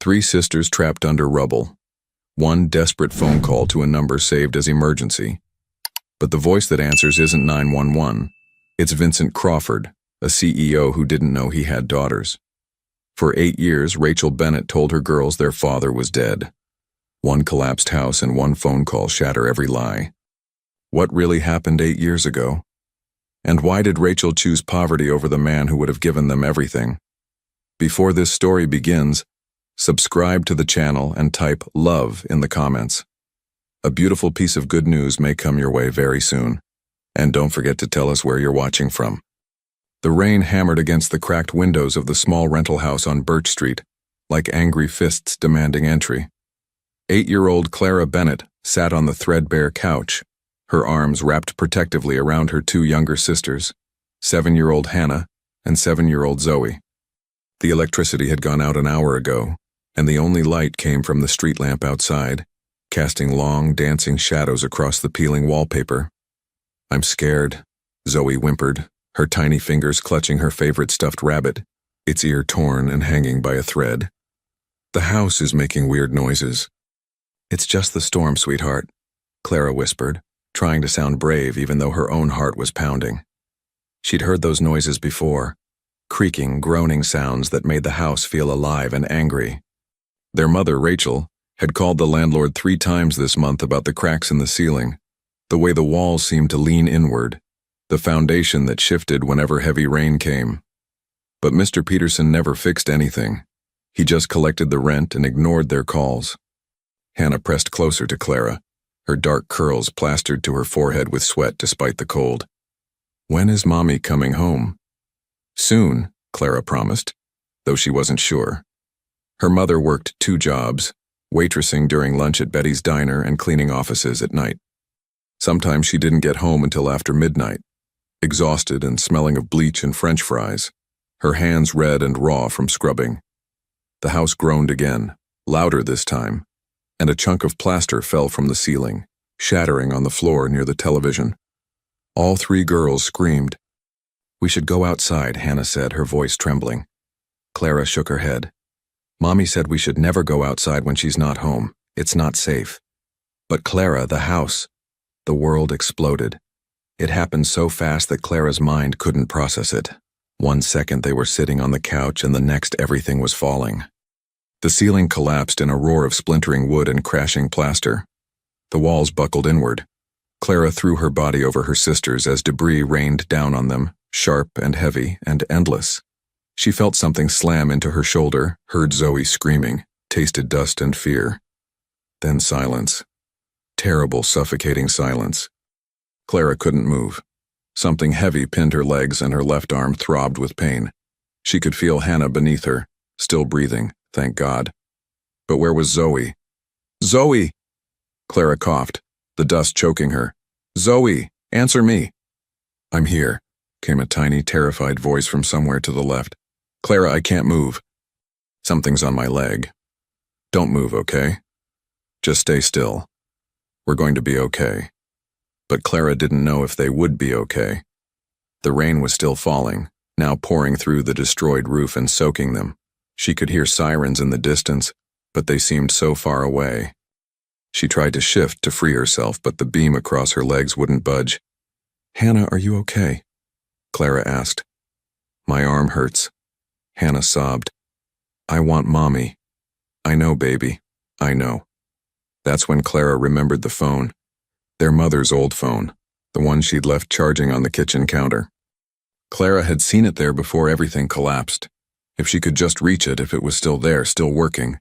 Three sisters trapped under rubble. One desperate phone call to a number saved as emergency. But the voice that answers isn't 911. It's Vincent Crawford, a CEO who didn't know he had daughters. For 8 years, Rachel Bennett told her girls their father was dead. One collapsed house and one phone call shatter every lie. What really happened 8 years ago? And why did Rachel choose poverty over the man who would have given them everything? Before this story begins, subscribe to the channel and type "love" in the comments. A beautiful piece of good news may come your way very soon. And don't forget to tell us where you're watching from. The rain hammered against the cracked windows of the small rental house on Birch Street, like angry fists demanding entry. 8-year-old Clara Bennett sat on the threadbare couch, her arms wrapped protectively around her 2 younger sisters, 7-year-old Hannah and 7-year-old Zoe. The electricity had gone out an hour ago, and the only light came from the street lamp outside, casting long, dancing shadows across the peeling wallpaper. "I'm scared," Zoe whimpered, her tiny fingers clutching her favorite stuffed rabbit, its ear torn and hanging by a thread. "The house is making weird noises." "It's just the storm, sweetheart," Clara whispered, trying to sound brave even though her own heart was pounding. She'd heard those noises before, creaking, groaning sounds that made the house feel alive and angry. Their mother, Rachel, had called the landlord 3 times this month about the cracks in the ceiling, the way the walls seemed to lean inward, the foundation that shifted whenever heavy rain came. But Mr. Peterson never fixed anything. He just collected the rent and ignored their calls. Hannah pressed closer to Clara, her dark curls plastered to her forehead with sweat despite the cold. "When is Mommy coming home?" "Soon," Clara promised, though she wasn't sure. Her mother worked 2 jobs, waitressing during lunch at Betty's Diner and cleaning offices at night. Sometimes she didn't get home until after midnight, exhausted and smelling of bleach and French fries, her hands red and raw from scrubbing. The house groaned again, louder this time, and a chunk of plaster fell from the ceiling, shattering on the floor near the television. All 3 girls screamed. "We should go outside," Hannah said, her voice trembling. Clara shook her head. "Mommy said we should never go outside when she's not home. It's not safe." But Clara, the house, the world exploded. It happened so fast that Clara's mind couldn't process it. One second they were sitting on the couch and the next everything was falling. The ceiling collapsed in a roar of splintering wood and crashing plaster. The walls buckled inward. Clara threw her body over her sisters as debris rained down on them, sharp and heavy and endless. She felt something slam into her shoulder, heard Zoe screaming, tasted dust and fear. Then silence. Terrible, suffocating silence. Clara couldn't move. Something heavy pinned her legs and her left arm throbbed with pain. She could feel Hannah beneath her, still breathing, thank God. But where was Zoe? "Zoe!" Clara coughed, the dust choking her. "Zoe, answer me." "I'm here," came a tiny, terrified voice from somewhere to the left. "Clara, I can't move." "Something's on my leg." "Don't move, okay? Just stay still. We're going to be okay." But Clara didn't know if they would be okay. The rain was still falling, now pouring through the destroyed roof and soaking them. She could hear sirens in the distance, but they seemed so far away. She tried to shift to free herself, but the beam across her legs wouldn't budge. "Hannah, are you okay?" Clara asked. "My arm hurts." Hannah sobbed. "I want Mommy." "I know, baby. I know." That's when Clara remembered the phone. Their mother's old phone, the one she'd left charging on the kitchen counter. Clara had seen it there before everything collapsed. If she could just reach it, if it was still there, still working.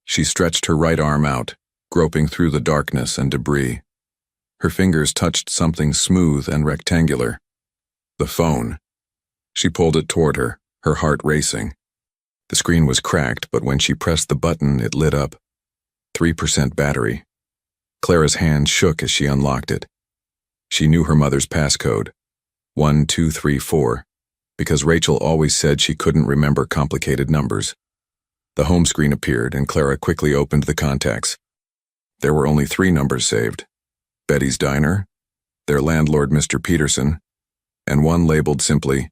She stretched her right arm out, groping through the darkness and debris. Her fingers touched something smooth and rectangular. The phone. She pulled it toward her, her heart racing. The screen was cracked, but when she pressed the button, it lit up. 3% battery. Clara's hand shook as she unlocked it. She knew her mother's passcode, 1234, because Rachel always said she couldn't remember complicated numbers. The home screen appeared, and Clara quickly opened the contacts. There were only 3 numbers saved: Betty's Diner, their landlord Mr. Peterson, and one labeled simply,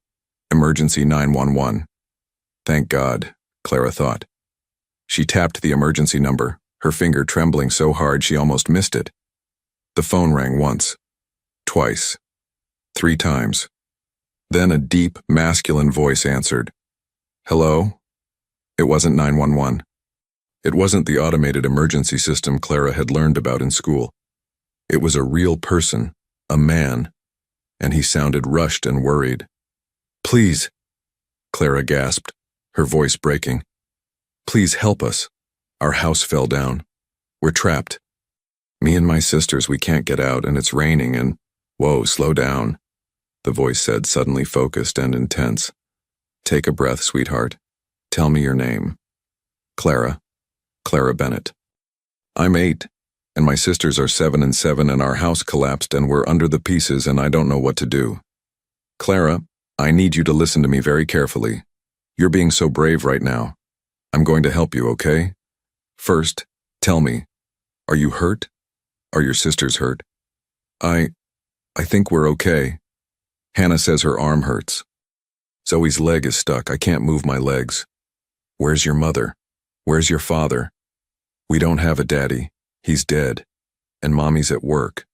Emergency 911. Thank God, Clara thought. She tapped the emergency number, her finger trembling so hard she almost missed it. The phone rang once, twice, 3 times. Then a deep, masculine voice answered. Hello? It wasn't 911. It wasn't the automated emergency system Clara had learned about in school. It was a real person, a man, and he sounded rushed and worried. Please, Clara gasped, her voice breaking. Please help us. Our house fell down. We're trapped. Me and my sisters, we can't get out, and it's raining, and whoa, slow down, the voice said, suddenly focused and intense. Take a breath, sweetheart. Tell me your name. Clara Bennett. I'm 8, and my sisters are 7 and 7, and our house collapsed and we're under the pieces and I don't know what to do. Clara, I need you to listen to me very carefully. You're being so brave right now. I'm going to help you, okay? First, tell me, are you hurt? Are your sisters hurt? I think we're okay. Hannah says her arm hurts. Zoe's leg is stuck. I can't move my legs. Where's your mother? Where's your father? We don't have a daddy. He's dead. And Mommy's at work.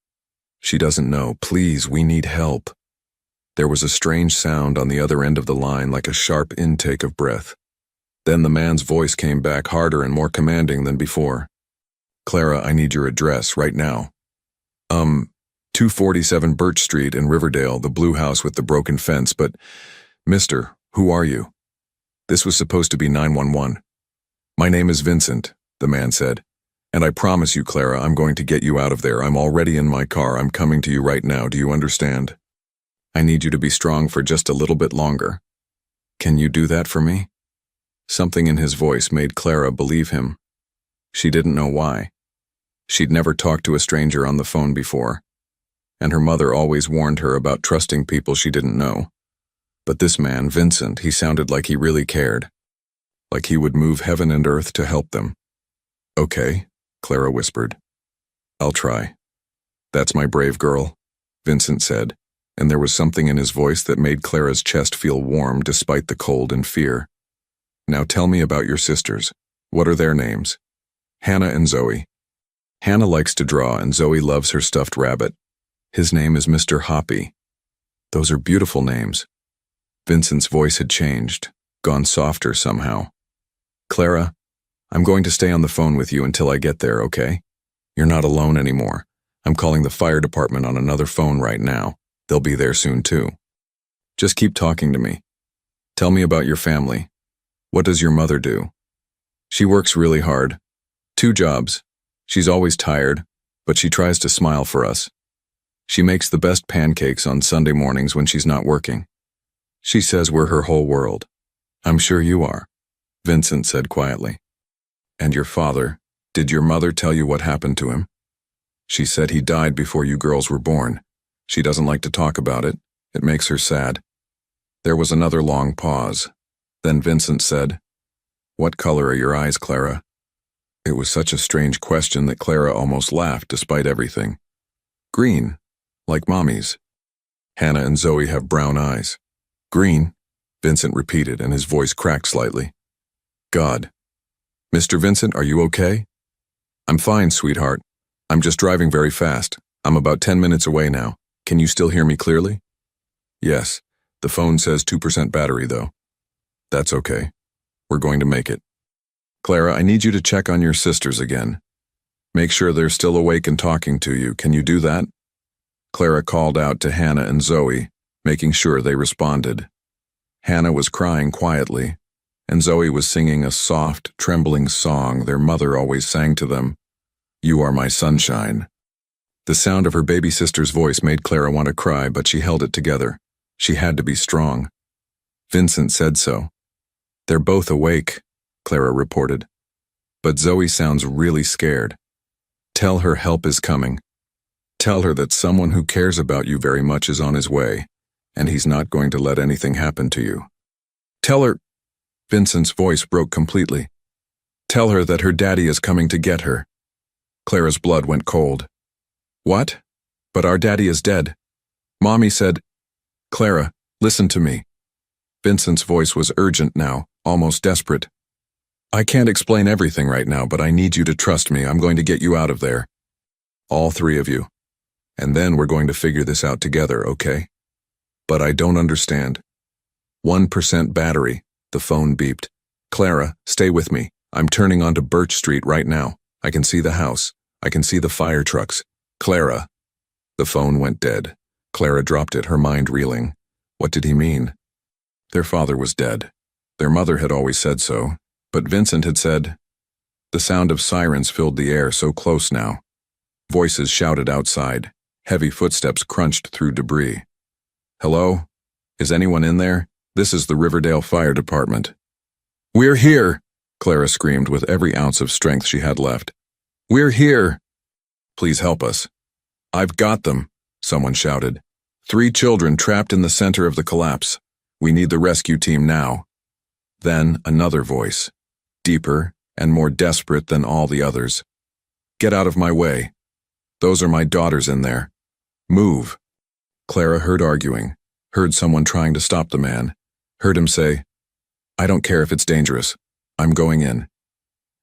She doesn't know. Please, we need help. There was a strange sound on the other end of the line, like a sharp intake of breath. Then the man's voice came back, harder and more commanding than before. Clara, I need your address right now. 247 Birch Street in Riverdale, the blue house with the broken fence, but, Mister, who are you? This was supposed to be 911. My name is Vincent, the man said, and I promise you, Clara, I'm going to get you out of there. I'm already in my car. I'm coming to you right now. Do you understand? I need you to be strong for just a little bit longer. Can you do that for me? Something in his voice made Clara believe him. She didn't know why. She'd never talked to a stranger on the phone before, and her mother always warned her about trusting people she didn't know. But this man, Vincent, he sounded like he really cared, like he would move heaven and earth to help them. Okay, Clara whispered. I'll try. That's my brave girl, Vincent said, and there was something in his voice that made Clara's chest feel warm despite the cold and fear. Now tell me about your sisters. What are their names? Hannah and Zoe. Hannah likes to draw and Zoe loves her stuffed rabbit. His name is Mr. Hoppy. Those are beautiful names. Vincent's voice had changed, gone softer somehow. Clara, I'm going to stay on the phone with you until I get there, okay? You're not alone anymore. I'm calling the fire department on another phone right now. They'll be there soon too. Just keep talking to me. Tell me about your family. What does your mother do? She works really hard. 2 jobs. She's always tired, but she tries to smile for us. She makes the best pancakes on Sunday mornings when she's not working. She says we're her whole world. I'm sure you are, Vincent said quietly. And your father, did your mother tell you what happened to him? She said he died before you girls were born. She doesn't like to talk about it. It makes her sad. There was another long pause. Then Vincent said, What color are your eyes, Clara? It was such a strange question that Clara almost laughed despite everything. Green, like Mommy's. Hannah and Zoe have brown eyes. Green, Vincent repeated, and his voice cracked slightly. God. Mr. Vincent, are you okay? I'm fine, sweetheart. I'm just driving very fast. I'm about 10 minutes away now. Can you still hear me clearly? Yes. The phone says 2% battery, though. That's okay. We're going to make it. Clara, I need you to check on your sisters again. Make sure they're still awake and talking to you. Can you do that? Clara called out to Hannah and Zoe, making sure they responded. Hannah was crying quietly, and Zoe was singing a soft, trembling song their mother always sang to them. You are my sunshine. The sound of her baby sister's voice made Clara want to cry, but she held it together. She had to be strong. Vincent said so. They're both awake, Clara reported. But Zoe sounds really scared. Tell her help is coming. Tell her that someone who cares about you very much is on his way, and he's not going to let anything happen to you. Tell her... Vincent's voice broke completely. Tell her that her daddy is coming to get her. Clara's blood went cold. What? But our daddy is dead. Mommy said... Clara, listen to me. Vincent's voice was urgent now, almost desperate. I can't explain everything right now, but I need you to trust me. I'm going to get you out of there. All three of you. And then we're going to figure this out together, okay? But I don't understand. 1% battery. The phone beeped. Clara, stay with me. I'm turning onto Birch Street right now. I can see the house. I can see the fire trucks. Clara. The phone went dead. Clara dropped it, her mind reeling. What did he mean? Their father was dead. Their mother had always said so, but Vincent had said. The sound of sirens filled the air, so close now. Voices shouted outside. Heavy footsteps crunched through debris. Hello? Is anyone in there? This is the Riverdale Fire Department. We're here, Clara screamed with every ounce of strength she had left. We're here. Please help us. I've got them, someone shouted. 3 children trapped in the center of the collapse. We need the rescue team now. Then another voice, deeper and more desperate than all the others. Get out of my way. Those are my daughters in there. Move. Clara heard arguing, heard someone trying to stop the man, heard him say, I don't care if it's dangerous. I'm going in.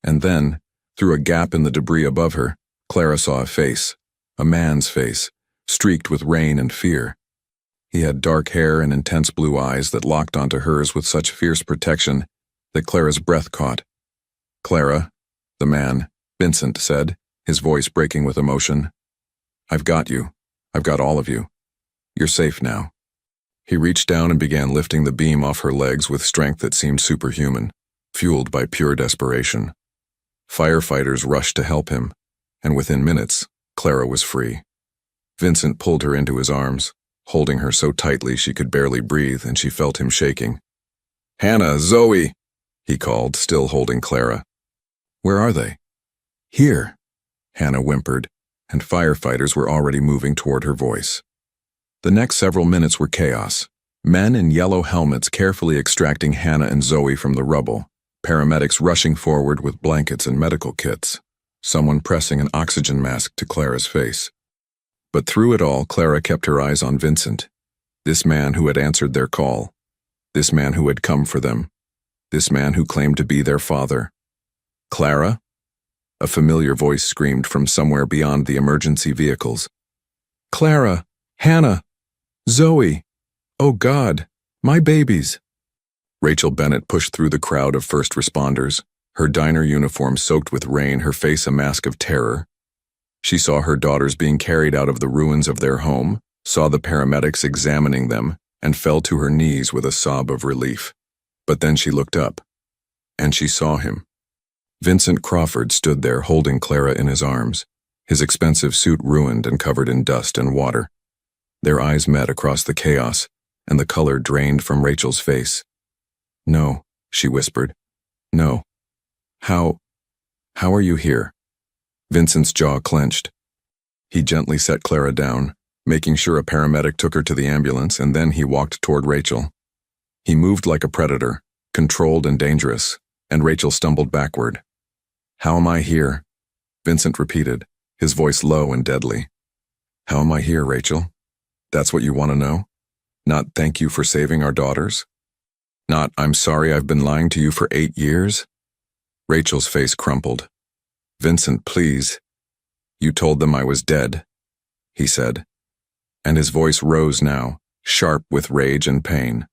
And then, through a gap in the debris above her, Clara saw a face, a man's face, streaked with rain and fear. He had dark hair and intense blue eyes that locked onto hers with such fierce protection that Clara's breath caught. Clara, the man, Vincent said, his voice breaking with emotion. I've got you. I've got all of you. You're safe now. He reached down and began lifting the beam off her legs with strength that seemed superhuman, fueled by pure desperation. Firefighters rushed to help him, and within minutes, Clara was free. Vincent pulled her into his arms, holding her so tightly she could barely breathe, and she felt him shaking. Hannah, Zoe, he called, still holding Clara. Where are they? Here, Hannah whimpered, and firefighters were already moving toward her voice. The next several minutes were chaos. Men in yellow helmets carefully extracting Hannah and Zoe from the rubble, paramedics rushing forward with blankets and medical kits, someone pressing an oxygen mask to Clara's face. But through it all, Clara kept her eyes on Vincent, this man who had answered their call, this man who had come for them, this man who claimed to be their father. Clara? A familiar voice screamed from somewhere beyond the emergency vehicles. Clara! Hannah! Zoe! Oh God! My babies! Rachel Bennett pushed through the crowd of first responders, her diner uniform soaked with rain, her face a mask of terror. She saw her daughters being carried out of the ruins of their home, saw the paramedics examining them, and fell to her knees with a sob of relief. But then she looked up, and she saw him. Vincent Crawford stood there holding Clara in his arms, his expensive suit ruined and covered in dust and water. Their eyes met across the chaos, and the color drained from Rachel's face. No, she whispered. No. How are you here? Vincent's jaw clenched. He gently set Clara down, making sure a paramedic took her to the ambulance, and then he walked toward Rachel. He moved like a predator, controlled and dangerous, and Rachel stumbled backward. How am I here? Vincent repeated, his voice low and deadly. How am I here, Rachel? That's what you want to know? Not thank you for saving our daughters? Not I'm sorry I've been lying to you for 8 years? Rachel's face crumpled. Vincent, please. You told them I was dead, he said. And his voice rose now, sharp with rage and pain.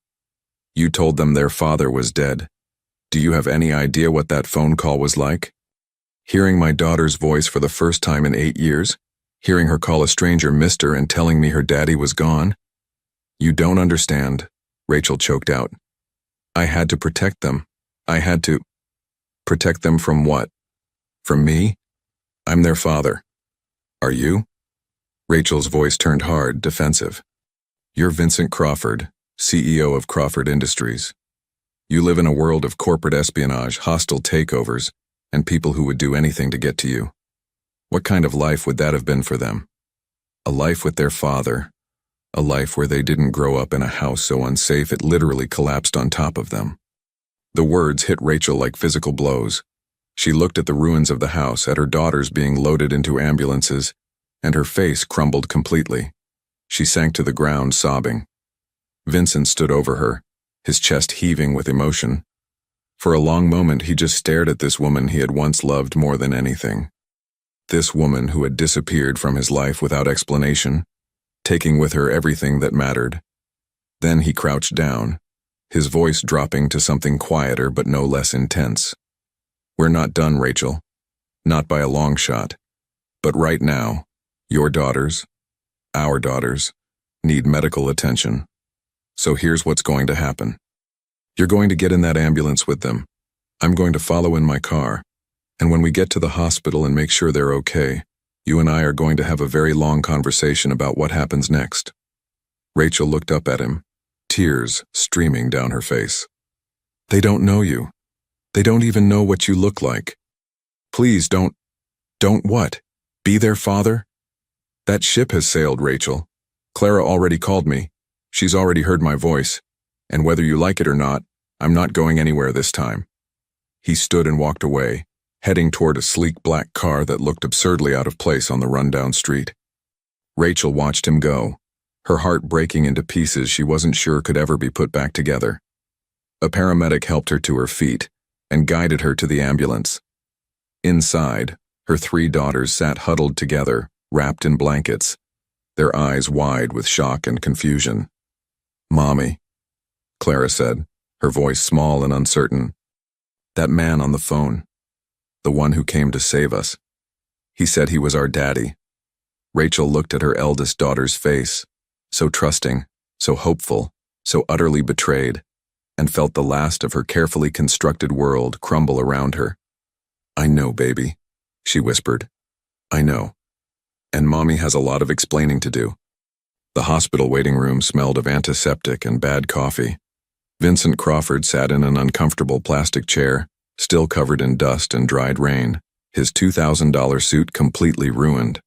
You told them their father was dead. Do you have any idea what that phone call was like? Hearing my daughter's voice for the first time in 8 years? Hearing her call a stranger mister and telling me her daddy was gone? You don't understand, Rachel choked out. I had to protect them. I had to. Protect them from what? From me? I'm their father. Are you? Rachel's voice turned hard, defensive. You're Vincent Crawford, CEO of Crawford Industries. You live in a world of corporate espionage, hostile takeovers, and people who would do anything to get to you. What kind of life would that have been for them? A life with their father. A life where they didn't grow up in a house so unsafe it literally collapsed on top of them. The words hit Rachel like physical blows. She looked at the ruins of the house, at her daughters being loaded into ambulances, and her face crumbled completely. She sank to the ground, sobbing. Vincent stood over her, his chest heaving with emotion. For a long moment, he just stared at this woman he had once loved more than anything. This woman who had disappeared from his life without explanation, taking with her everything that mattered. Then he crouched down, his voice dropping to something quieter but no less intense. "We're not done, Rachel. Not by a long shot. But right now, your daughters, our daughters, need medical attention. So here's what's going to happen. You're going to get in that ambulance with them. I'm going to follow in my car. And when we get to the hospital and make sure they're okay, you and I are going to have a very long conversation about what happens next." Rachel looked up at him, tears streaming down her face. "They don't know you. They don't even know what you look like. Please don't what? Be their father? That ship has sailed, Rachel. Clara already called me. She's already heard my voice. And whether you like it or not, I'm not going anywhere this time." He stood and walked away, heading toward a sleek black car that looked absurdly out of place on the rundown street. Rachel watched him go, her heart breaking into pieces she wasn't sure could ever be put back together. A paramedic helped her to her feet and guided her to the ambulance. Inside, her 3 daughters sat huddled together, wrapped in blankets, their eyes wide with shock and confusion. "Mommy," Clara said, her voice small and uncertain. "That man on the phone. The one who came to save us. He said he was our daddy." Rachel looked at her eldest daughter's face, so trusting, so hopeful, so utterly betrayed, and felt the last of her carefully constructed world crumble around her. "I know, baby," she whispered. "I know. And Mommy has a lot of explaining to do." The hospital waiting room smelled of antiseptic and bad coffee. Vincent Crawford sat in an uncomfortable plastic chair, still covered in dust and dried rain, his $2,000 suit completely ruined.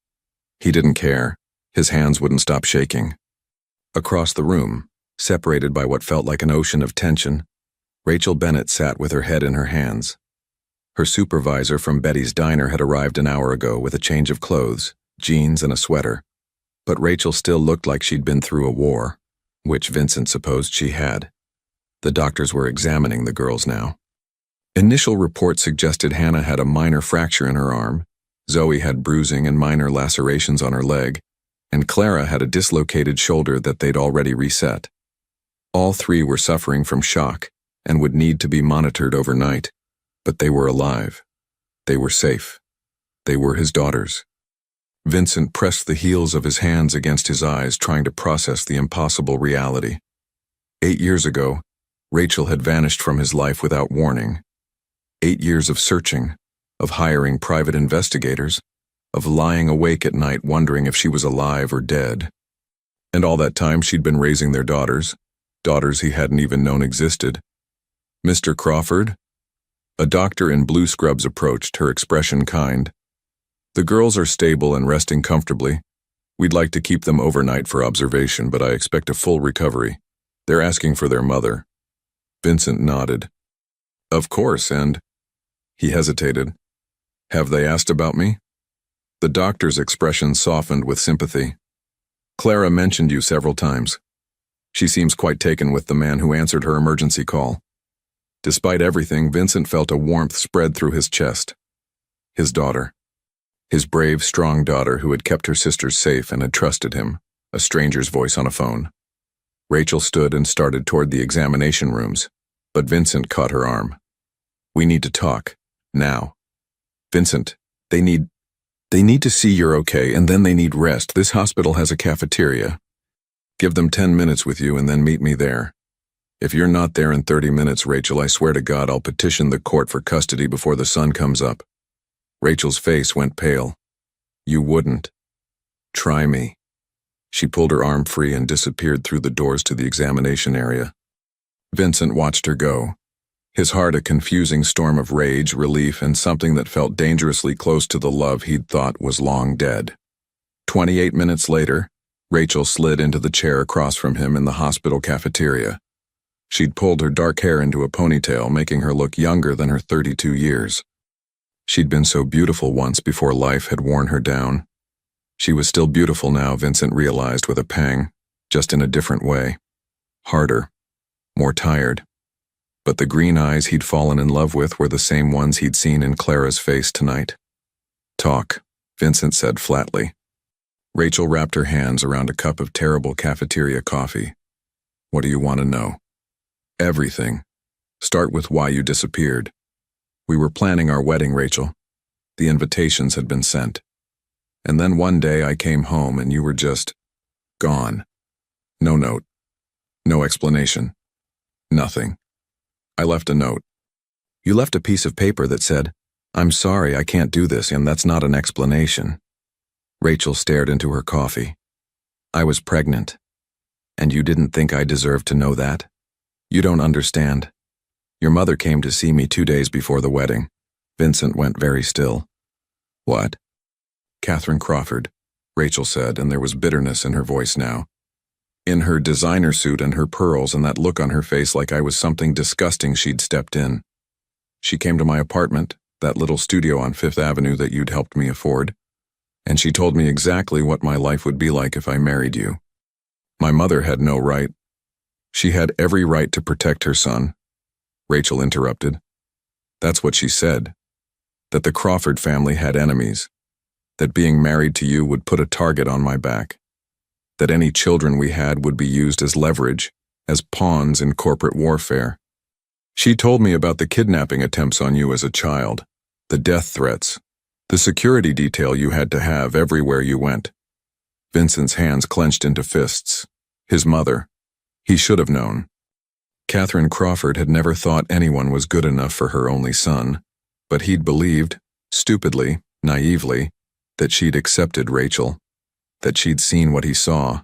He didn't care. His hands wouldn't stop shaking. Across the room, separated by what felt like an ocean of tension, Rachel Bennett sat with her head in her hands. Her supervisor from Betty's Diner had arrived an hour ago with a change of clothes, jeans and a sweater. But Rachel still looked like she'd been through a war, which Vincent supposed she had. The doctors were examining the girls now. Initial reports suggested Hannah had a minor fracture in her arm, Zoe had bruising and minor lacerations on her leg, and Clara had a dislocated shoulder that they'd already reset. All 3 were suffering from shock and would need to be monitored overnight, but they were alive. They were safe. They were his daughters. Vincent pressed the heels of his hands against his eyes, trying to process the impossible reality. 8 years ago, Rachel had vanished from his life without warning. 8 years of searching, of hiring private investigators, of lying awake at night wondering if she was alive or dead. And all that time she'd been raising their daughters he hadn't even known existed. "Mr. Crawford?" A doctor in blue scrubs approached, her expression kind. "The girls are stable and resting comfortably. We'd like to keep them overnight for observation, but I expect a full recovery. They're asking for their mother." Vincent nodded. "Of course, and—" He hesitated. "Have they asked about me?" The doctor's expression softened with sympathy. "Clara mentioned you several times. She seems quite taken with the man who answered her emergency call." Despite everything, Vincent felt a warmth spread through his chest. His daughter. His brave, strong daughter who had kept her sisters safe and had trusted him, a stranger's voice on a phone. Rachel stood and started toward the examination rooms, but Vincent caught her arm. "We need to talk. Now." "Vincent, they need to see you're okay, and then they need rest. This hospital has a cafeteria. Give them 10 minutes with you and then meet me there. If you're not there in 30 minutes, Rachel, I swear to God I'll petition the court for custody before the sun comes up." Rachel's face went pale. "You wouldn't. Try me." She pulled her arm free and disappeared through the doors to the examination area. Vincent watched her go, his heart a confusing storm of rage, relief, and something that felt dangerously close to the love he'd thought was long dead. 28 minutes later, Rachel slid into the chair across from him in the hospital cafeteria. She'd pulled her dark hair into a ponytail, making her look younger than her 32 years. She'd been so beautiful once before life had worn her down. She was still beautiful now, Vincent realized with a pang, just in a different way. Harder. More tired. But the green eyes he'd fallen in love with were the same ones he'd seen in Clara's face tonight. "Talk," Vincent said flatly. Rachel wrapped her hands around a cup of terrible cafeteria coffee. "What do you want to know?" "Everything. Start with why you disappeared." "We were planning our wedding, Rachel. The invitations had been sent. And then one day I came home and you were just gone. No note. No explanation. Nothing. I left a note." "You left a piece of paper that said, 'I'm sorry, I can't do this,' and that's not an explanation." Rachel stared into her coffee. "I was pregnant. And you didn't think I deserved to know that? You don't understand. Your mother came to see me 2 days before the wedding." Vincent went very still. "What?" "Catherine Crawford," Rachel said, and there was bitterness in her voice now. "In her designer suit and her pearls and that look on her face like I was something disgusting she'd stepped in. She came to my apartment, that little studio on Fifth Avenue that you'd helped me afford, and she told me exactly what my life would be like if I married you. My mother had no right. She had every right to protect her son." Rachel interrupted. "That's what she said. That the Crawford family had enemies. That being married to you would put a target on my back. That any children we had would be used as leverage, as pawns in corporate warfare. She told me about the kidnapping attempts on you as a child, the death threats, the security detail you had to have everywhere you went." Vincent's hands clenched into fists. His mother. He should have known. Catherine Crawford had never thought anyone was good enough for her only son, but he'd believed, stupidly, naively, that she'd accepted Rachel, that she'd seen what he saw,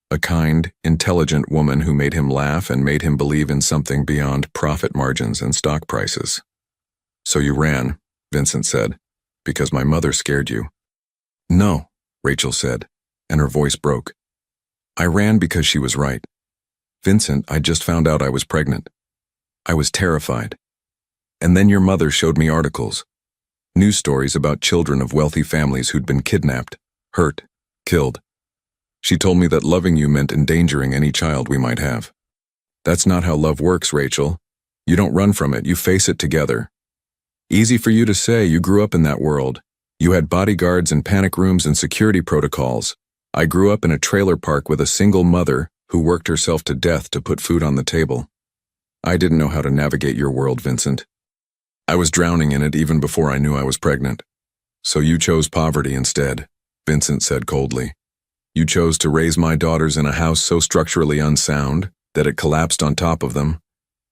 a kind, intelligent woman who made him laugh and made him believe in something beyond profit margins and stock prices. "So you ran," Vincent said, "because my mother scared you." "No," Rachel said, and her voice broke. "I ran because she was right. Vincent, I just found out I was pregnant. I was terrified. And then your mother showed me articles, news stories about children of wealthy families who'd been kidnapped, hurt, killed. She told me that loving you meant endangering any child we might have. That's not how love works, Rachel. You don't run from it, you face it together. Easy for you to say, you grew up in that world. You had bodyguards and panic rooms and security protocols. I grew up in a trailer park with a single mother who worked herself to death to put food on the table. I didn't know how to navigate your world, Vincent. I was drowning in it even before I knew I was pregnant. So you chose poverty instead, Vincent said coldly. You chose to raise my daughters in a house so structurally unsound that it collapsed on top of them.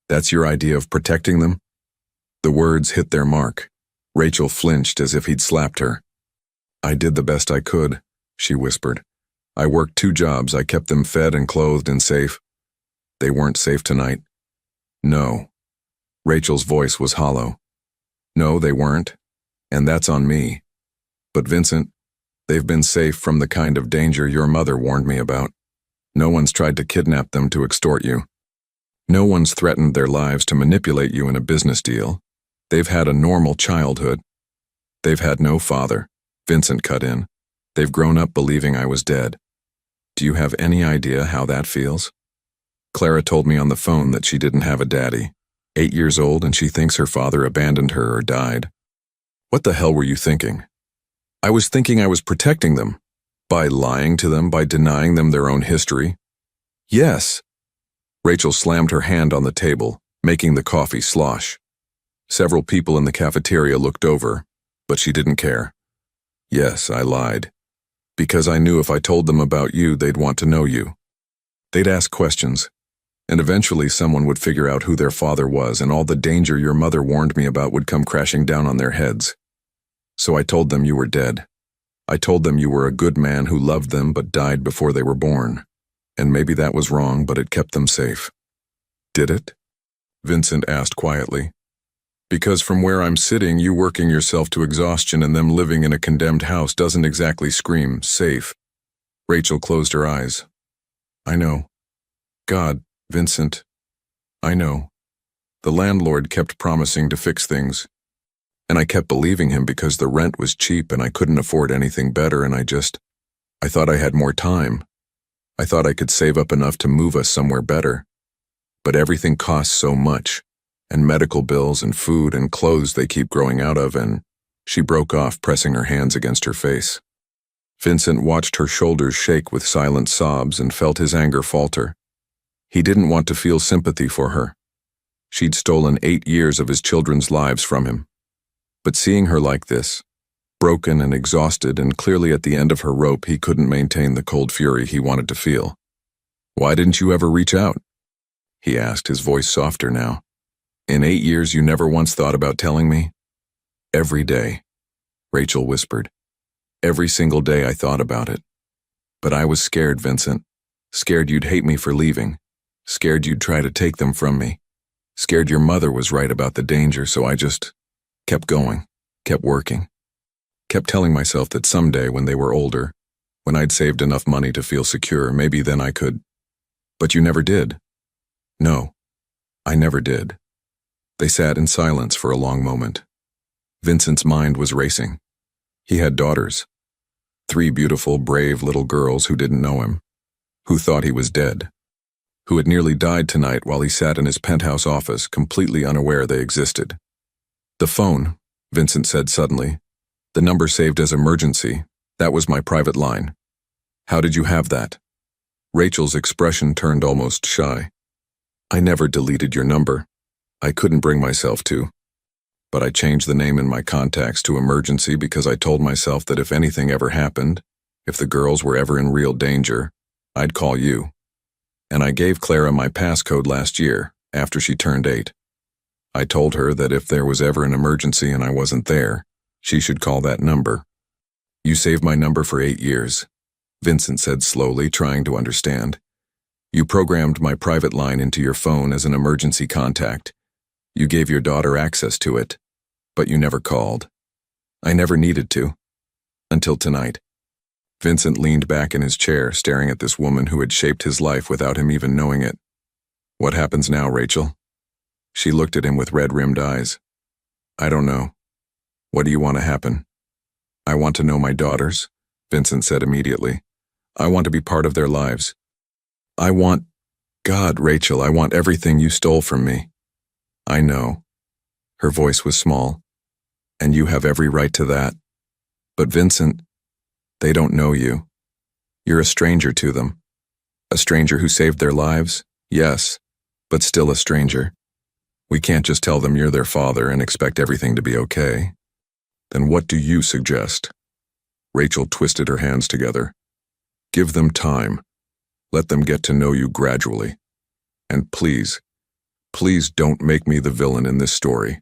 That's your idea of protecting them? The words hit their mark. Rachel flinched as if he'd slapped her. I did the best I could, she whispered. I worked 2 jobs. I kept them fed and clothed and safe. They weren't safe tonight. No. Rachel's voice was hollow. No, they weren't. And that's on me. But Vincent, they've been safe from the kind of danger your mother warned me about. No one's tried to kidnap them to extort you. No one's threatened their lives to manipulate you in a business deal. They've had a normal childhood. They've had no father, Vincent cut in. They've grown up believing I was dead. Do you have any idea how that feels? Clara told me on the phone that she didn't have a daddy. 8 years old, and she thinks her father abandoned her or died. What the hell were you thinking? I was thinking I was protecting them. By lying to them, by denying them their own history. Yes. Rachel slammed her hand on the table, making the coffee slosh. Several people in the cafeteria looked over, but she didn't care. Yes, I lied. Because I knew if I told them about you, they'd want to know you. They'd ask questions, and eventually someone would figure out who their father was, and all the danger your mother warned me about would come crashing down on their heads. So I told them you were dead. I told them you were a good man who loved them but died before they were born. And maybe that was wrong, but it kept them safe. Did it? Vincent asked quietly. Because from where I'm sitting, you working yourself to exhaustion and them living in a condemned house doesn't exactly scream safe. Rachel closed her eyes. I know. God, Vincent. I know. The landlord kept promising to fix things. And I kept believing him because the rent was cheap and I couldn't afford anything better, and I thought I had more time. I thought I could save up enough to move us somewhere better. But everything costs so much. and medical bills and food and clothes they keep growing out of, and she broke off, pressing her hands against her face. Vincent watched her shoulders shake with silent sobs and felt his anger falter. He didn't want to feel sympathy for her. She'd stolen 8 years of his children's lives from him. But seeing her like this, broken and exhausted and clearly at the end of her rope, he couldn't maintain the cold fury he wanted to feel. "Why didn't you ever reach out?" he asked, his voice softer now. "In 8 years you never once thought about telling me?" "Every day," Rachel whispered. "Every single day I thought about it. But I was scared, Vincent. Scared you'd hate me for leaving. Scared you'd try to take them from me. Scared your mother was right about the danger, so I just kept going, kept working. Kept telling myself that someday when they were older, when I'd saved enough money to feel secure, maybe then I could. But you never did." "No, I never did." They sat in silence for a long moment. Vincent's mind was racing. He had daughters. 3 beautiful, brave little girls who didn't know him, who thought he was dead, who had nearly died tonight while he sat in his penthouse office, completely unaware they existed. "The phone," Vincent said suddenly. "The number saved as emergency, that was my private line. How did you have that?" Rachel's expression turned almost shy. "I never deleted your number. I couldn't bring myself to. But I changed the name in my contacts to emergency because I told myself that if anything ever happened, if the girls were ever in real danger, I'd call you. And I gave Clara my passcode last year, after she turned 8. I told her that if there was ever an emergency and I wasn't there, she should call that number. You saved my number for 8 years," Vincent said slowly, trying to understand. "You programmed my private line into your phone as an emergency contact. You gave your daughter access to it, but you never called. I never needed to. Until tonight." Vincent leaned back in his chair, staring at this woman who had shaped his life without him even knowing it. "What happens now, Rachel?" She looked at him with red-rimmed eyes. "I don't know. What do you want to happen?" "I want to know my daughters," Vincent said immediately. "I want to be part of their lives. I want, God, Rachel, I want everything you stole from me." "I know." Her voice was small. "And you have every right to that. But Vincent, they don't know you. You're a stranger to them. A stranger who saved their lives, yes, but still a stranger. We can't just tell them you're their father and expect everything to be okay." "Then what do you suggest?" Rachel twisted her hands together. "Give them time. Let them get to know you gradually. And please, please don't make me the villain in this story.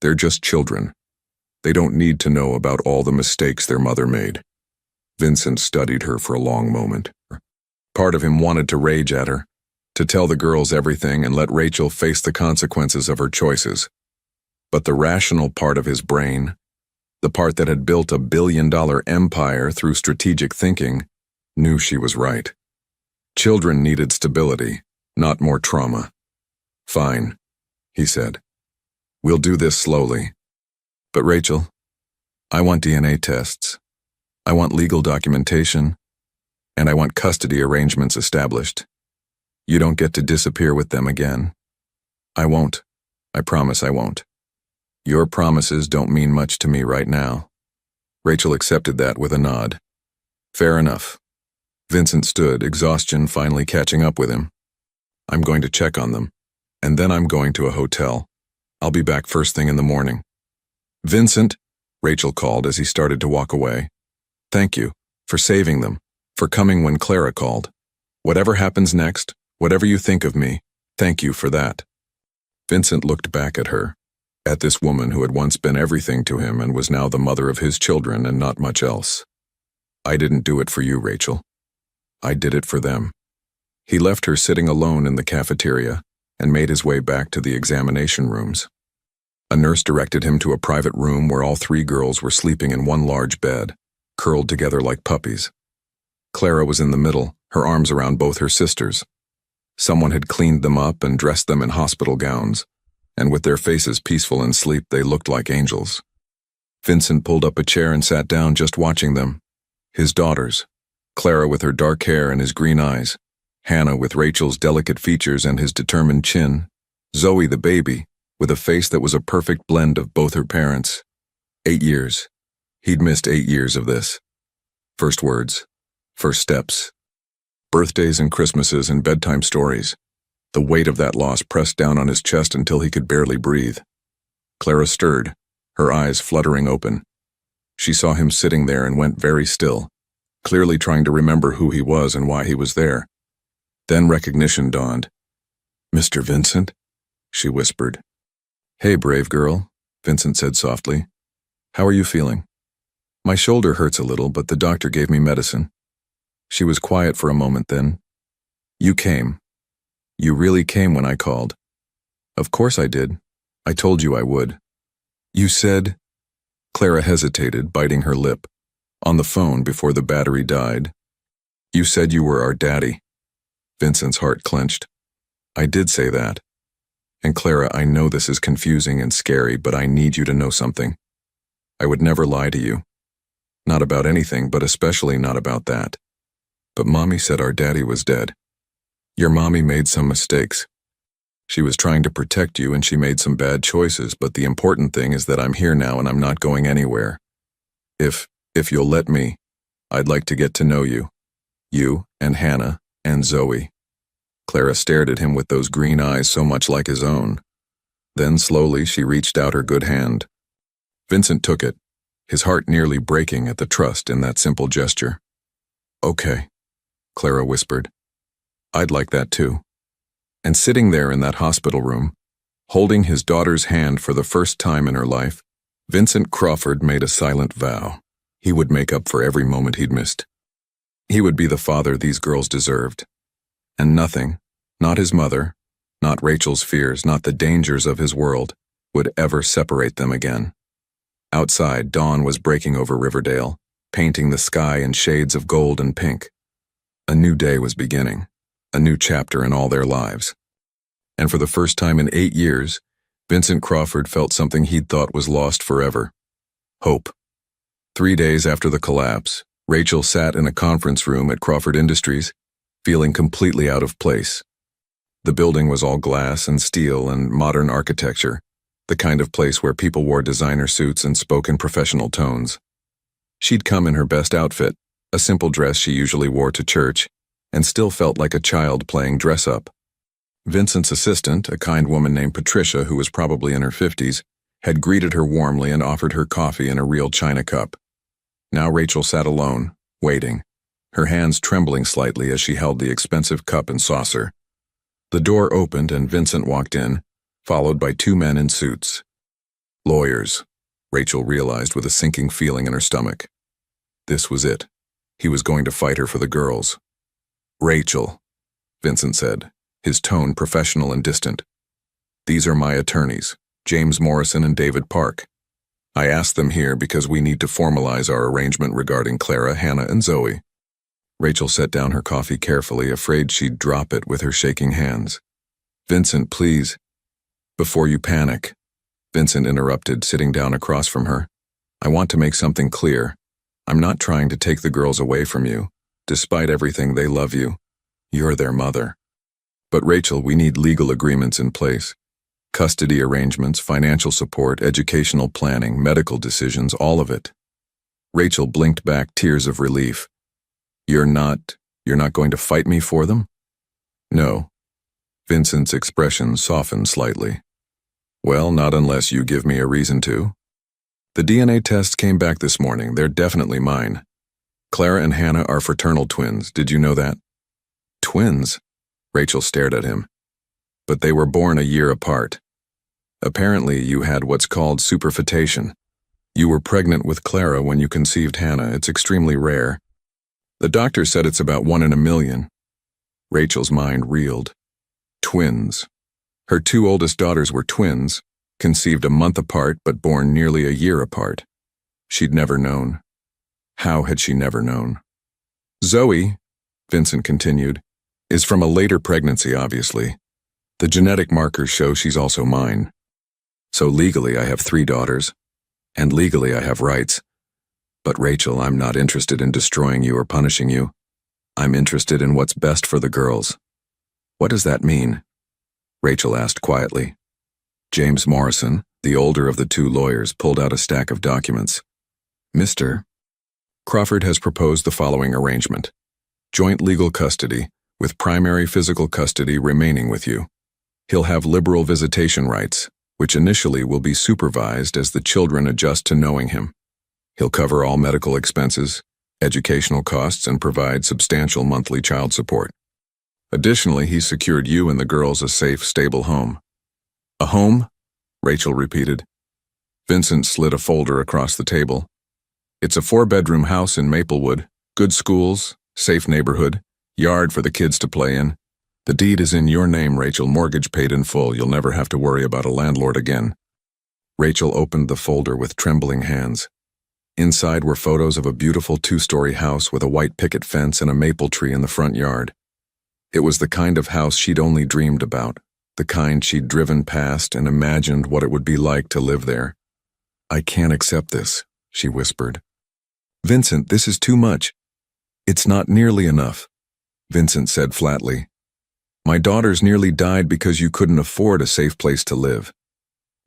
They're just children. They don't need to know about all the mistakes their mother made." Vincent studied her for a long moment. Part of him wanted to rage at her, to tell the girls everything and let Rachel face the consequences of her choices. But the rational part of his brain, the part that had built a billion-dollar empire through strategic thinking, knew she was right. Children needed stability, not more trauma. "Fine," he said. "We'll do this slowly. But Rachel, I want DNA tests. I want legal documentation, and I want custody arrangements established. You don't get to disappear with them again." "I won't. I promise I won't." "Your promises don't mean much to me right now." Rachel accepted that with a nod. "Fair enough." Vincent stood, exhaustion finally catching up with him. "I'm going to check on them, and then I'm going to a hotel. I'll be back first thing in the morning." "Vincent," Rachel called as he started to walk away. "Thank you for saving them, for coming when Clara called. Whatever happens next, whatever you think of me, thank you for that." Vincent looked back at her, at this woman who had once been everything to him and was now the mother of his children and not much else. "I didn't do it for you, Rachel. I did it for them." He left her sitting alone in the cafeteria and made his way back to the examination rooms. A nurse directed him to a private room where all 3 girls were sleeping in one large bed, curled together like puppies. Clara was in the middle, her arms around both her sisters. Someone had cleaned them up and dressed them in hospital gowns, and with their faces peaceful in sleep, they looked like angels. Vincent pulled up a chair and sat down, just watching them. His daughters, Clara with her dark hair and his green eyes, Hannah with Rachel's delicate features and his determined chin, Zoe the baby, with a face that was a perfect blend of both her parents. 8 years. He'd missed 8 years of this. First words, first steps, birthdays and Christmases and bedtime stories. The weight of that loss pressed down on his chest until he could barely breathe. Clara stirred, her eyes fluttering open. She saw him sitting there and went very still, clearly trying to remember who he was and why he was there. Then recognition dawned. "Mr. Vincent?" she whispered. "Hey, brave girl," Vincent said softly. "How are you feeling?" "My shoulder hurts a little, but the doctor gave me medicine." She was quiet for a moment then. "You came. You really came when I called." "Of course I did. I told you I would." "You said—" Clara hesitated, biting her lip. "On the phone before the battery died. You said you were our daddy." Vincent's heart clenched. "I did say that. And Clara, I know this is confusing and scary, but I need you to know something. I would never lie to you. Not about anything, but especially not about that. But Mommy said our daddy was dead. Your mommy made some mistakes. She was trying to protect you and she made some bad choices, but the important thing is that I'm here now and I'm not going anywhere. If you'll let me, I'd like to get to know you. You and Hannah and Zoe." Clara stared at him with those green eyes so much like his own. Then slowly she reached out her good hand. Vincent took it, his heart nearly breaking at the trust in that simple gesture. "Okay," Clara whispered. "I'd like that too." And sitting there in that hospital room, holding his daughter's hand for the first time in her life, Vincent Crawford made a silent vow. He would make up for every moment he'd missed. He would be the father these girls deserved. And nothing, not his mother, not Rachel's fears, not the dangers of his world, would ever separate them again. Outside, dawn was breaking over Riverdale, painting the sky in shades of gold and pink. A new day was beginning, a new chapter in all their lives. And for the first time in 8 years, Vincent Crawford felt something he'd thought was lost forever. Hope. 3 days after the collapse, Rachel sat in a conference room at Crawford Industries, feeling completely out of place. The building was all glass and steel and modern architecture, the kind of place where people wore designer suits and spoke in professional tones. She'd come in her best outfit, a simple dress she usually wore to church, and still felt like a child playing dress-up. Vincent's assistant, a kind woman named Patricia who was probably in her 50s, had greeted her warmly and offered her coffee in a real china cup. Now Rachel sat alone, waiting, her hands trembling slightly as she held the expensive cup and saucer. The door opened and Vincent walked in, followed by 2 men in suits. Lawyers, Rachel realized with a sinking feeling in her stomach. This was it. He was going to fight her for the girls. "Rachel," Vincent said, his tone professional and distant. "These are my attorneys, James Morrison and David Park. I asked them here because we need to formalize our arrangement regarding Clara, Hannah, and Zoe." Rachel set down her coffee carefully, afraid she'd drop it with her shaking hands. "Vincent, please." "Before you panic," Vincent interrupted, sitting down across from her. "I want to make something clear. I'm not trying to take the girls away from you. Despite everything, they love you. You're their mother. But Rachel, we need legal agreements in place. Custody arrangements, financial support, educational planning, medical decisions, all of it." Rachel blinked back tears of relief. You're not going to fight me for them?" "No." Vincent's expression softened slightly. "Well, not unless you give me a reason to. The DNA tests came back this morning. They're definitely mine. Clara and Hannah are fraternal twins. Did you know that?" "Twins?" Rachel stared at him. "But they were born a year apart. Apparently you had what's called superfetation. You were pregnant with Clara when you conceived Hannah. It's extremely rare. The doctor said it's about 1 in a million. Rachel's mind reeled. Twins. Her 2 oldest daughters were twins, conceived a month apart but born nearly a year apart. She'd never known. How had she never known? "Zoe," Vincent continued, "is from a later pregnancy, obviously. The genetic markers show she's also mine. So legally I have 3 daughters, and legally I have rights. But Rachel, I'm not interested in destroying you or punishing you. I'm interested in what's best for the girls." "What does that mean?" Rachel asked quietly. James Morrison, the older of the two lawyers, pulled out a stack of documents. Mr. Crawford has proposed the following arrangement. Joint legal custody, with primary physical custody remaining with you. He'll have liberal visitation rights, which initially will be supervised as the children adjust to knowing him. He'll cover all medical expenses, educational costs, and provide substantial monthly child support. Additionally, he's secured you and the girls a safe, stable home. A home? Rachel repeated. Vincent slid a folder across the table. It's a 4-bedroom house in Maplewood, good schools, safe neighborhood, yard for the kids to play in. The deed is in your name, Rachel, mortgage paid in full. You'll never have to worry about a landlord again. Rachel opened the folder with trembling hands. Inside were photos of a beautiful 2-story house with a white picket fence and a maple tree in the front yard. It was the kind of house she'd only dreamed about, the kind she'd driven past and imagined what it would be like to live there. I can't accept this, she whispered. Vincent, this is too much. It's not nearly enough, Vincent said flatly. My daughters nearly died because you couldn't afford a safe place to live.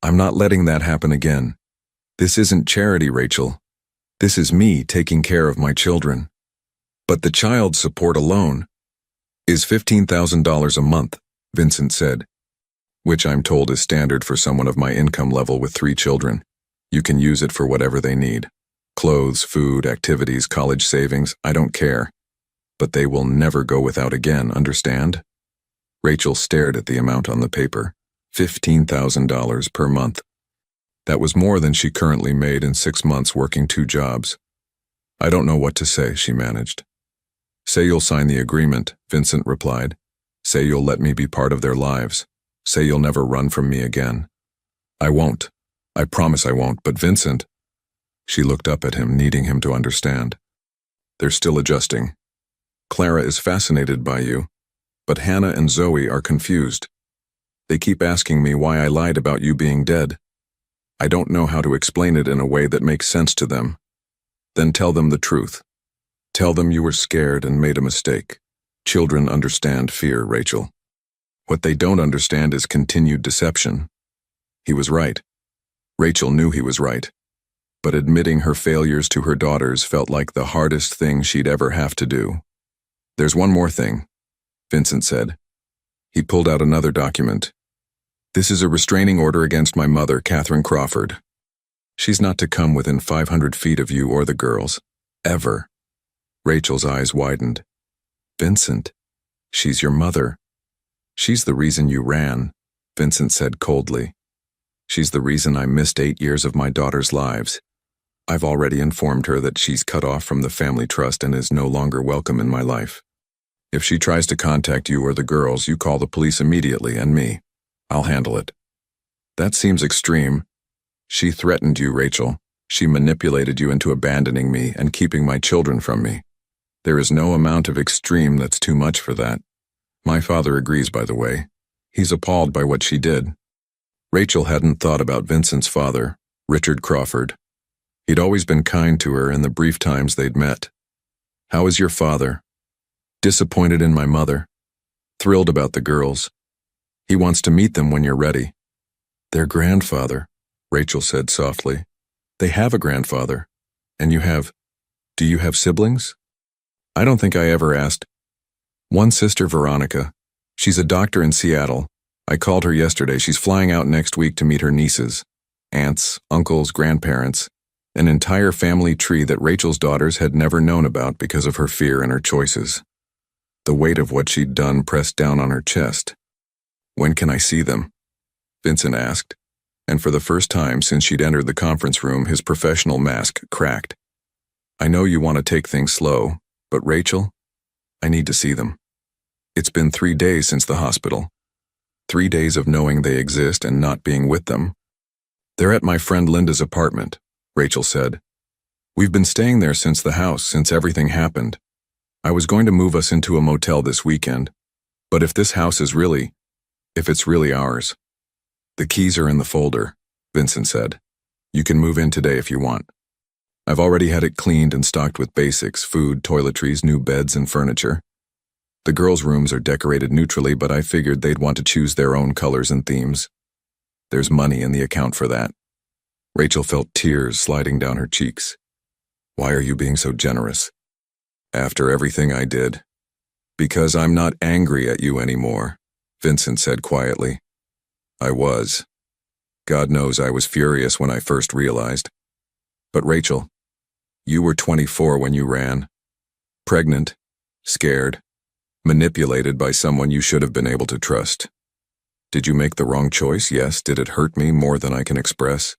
I'm not letting that happen again. This isn't charity, Rachel. This is me taking care of my children. But the child support alone is $15,000 a month, Vincent said, which I'm told is standard for someone of my income level with 3 children. You can use it for whatever they need. Clothes, food, activities, college savings, I don't care. But they will never go without again, understand? Rachel stared at the amount on the paper. $15,000 per month. That was more than she currently made in 6 months working 2 jobs. I don't know what to say, she managed. Say you'll sign the agreement, Vincent replied. Say you'll let me be part of their lives. Say you'll never run from me again. I won't. I promise I won't, but Vincent. She looked up at him, needing him to understand. They're still adjusting. Clara is fascinated by you, but Hannah and Zoe are confused. They keep asking me why I lied about you being dead. I don't know how to explain it in a way that makes sense to them. Then tell them the truth. Tell them you were scared and made a mistake. Children understand fear, Rachel. What they don't understand is continued deception. He was right. Rachel knew he was right. But admitting her failures to her daughters felt like the hardest thing she'd ever have to do. There's one more thing, Vincent said. He pulled out another document. This is a restraining order against my mother, Catherine Crawford. She's not to come within 500 feet of you or the girls. Ever. Rachel's eyes widened. Vincent, she's your mother. She's the reason you ran, Vincent said coldly. She's the reason I missed 8 years of my daughter's lives. I've already informed her that she's cut off from the family trust and is no longer welcome in my life. If she tries to contact you or the girls, you call the police immediately and me. I'll handle it. That seems extreme. She threatened you, Rachel. She manipulated you into abandoning me and keeping my children from me. There is no amount of extreme that's too much for that. My father agrees, by the way. He's appalled by what she did. Rachel hadn't thought about Vincent's father, Richard Crawford. He'd always been kind to her in the brief times they'd met. How is your father? Disappointed in my mother. Thrilled about the girls. He wants to meet them when you're ready. Their grandfather, Rachel said softly. They have a grandfather. And do you have siblings? I don't think I ever asked. One sister, Veronica. She's a doctor in Seattle. I called her yesterday. She's flying out next week to meet her nieces, aunts, uncles, grandparents, an entire family tree that Rachel's daughters had never known about because of her fear and her choices. The weight of what she'd done pressed down on her chest. When can I see them? Vincent asked, and for the first time since she'd entered the conference room, his professional mask cracked. I know you want to take things slow, but Rachel, I need to see them. It's been 3 days since the hospital. 3 days of knowing they exist and not being with them. They're at my friend Linda's apartment, Rachel said. We've been staying there since the house, since everything happened. I was going to move us into a motel this weekend, but if it's really ours. The keys are in the folder, Vincent said. You can move in today if you want. I've already had it cleaned and stocked with basics, food, toiletries, new beds, and furniture. The girls' rooms are decorated neutrally, but I figured they'd want to choose their own colors and themes. There's money in the account for that. Rachel felt tears sliding down her cheeks. Why are you being so generous? After everything I did. Because I'm not angry at you anymore, Vincent said quietly. I was. God knows I was furious when I first realized. But Rachel, you were 24 when you ran. Pregnant, scared, manipulated by someone you should have been able to trust. Did you make the wrong choice? Yes. Did it hurt me more than I can express?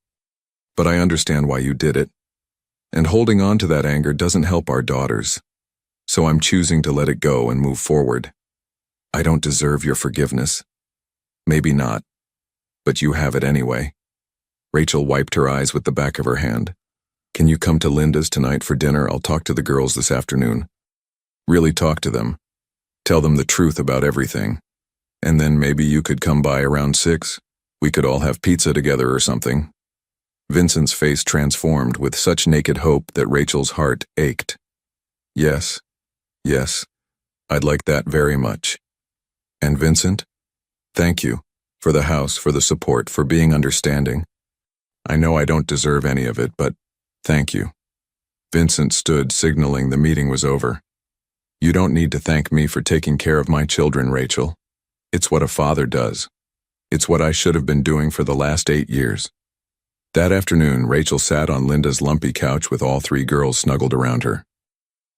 But I understand why you did it. And holding on to that anger doesn't help our daughters. So I'm choosing to let it go and move forward. I don't deserve your forgiveness. Maybe not. But you have it anyway. Rachel wiped her eyes with the back of her hand. Can you come to Linda's tonight for dinner? I'll talk to the girls this afternoon. Really talk to them. Tell them the truth about everything. And then maybe you could come by around 6. We could all have pizza together or something. Vincent's face transformed with such naked hope that Rachel's heart ached. Yes, I'd like that very much. And Vincent, thank you for the house, for the support, for being understanding. I know I don't deserve any of it, but thank you. Vincent stood, signaling the meeting was over. You don't need to thank me for taking care of my children, Rachel. It's what a father does. It's what I should have been doing for the last 8 years. That afternoon, Rachel sat on Linda's lumpy couch with all 3 girls snuggled around her.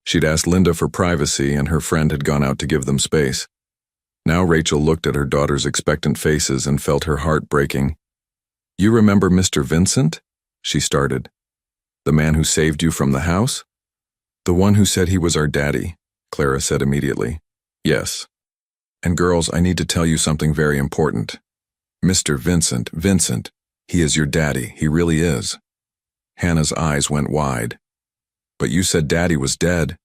She'd asked Linda for privacy, and her friend had gone out to give them space. Now Rachel looked at her daughter's expectant faces and felt her heart breaking. You remember Mr. Vincent? She started. The man who saved you from the house? The one who said he was our daddy, Clara said immediately. Yes. And girls, I need to tell you something very important. Mr. Vincent, he is your daddy, he really is. Hannah's eyes went wide. But you said Daddy was dead.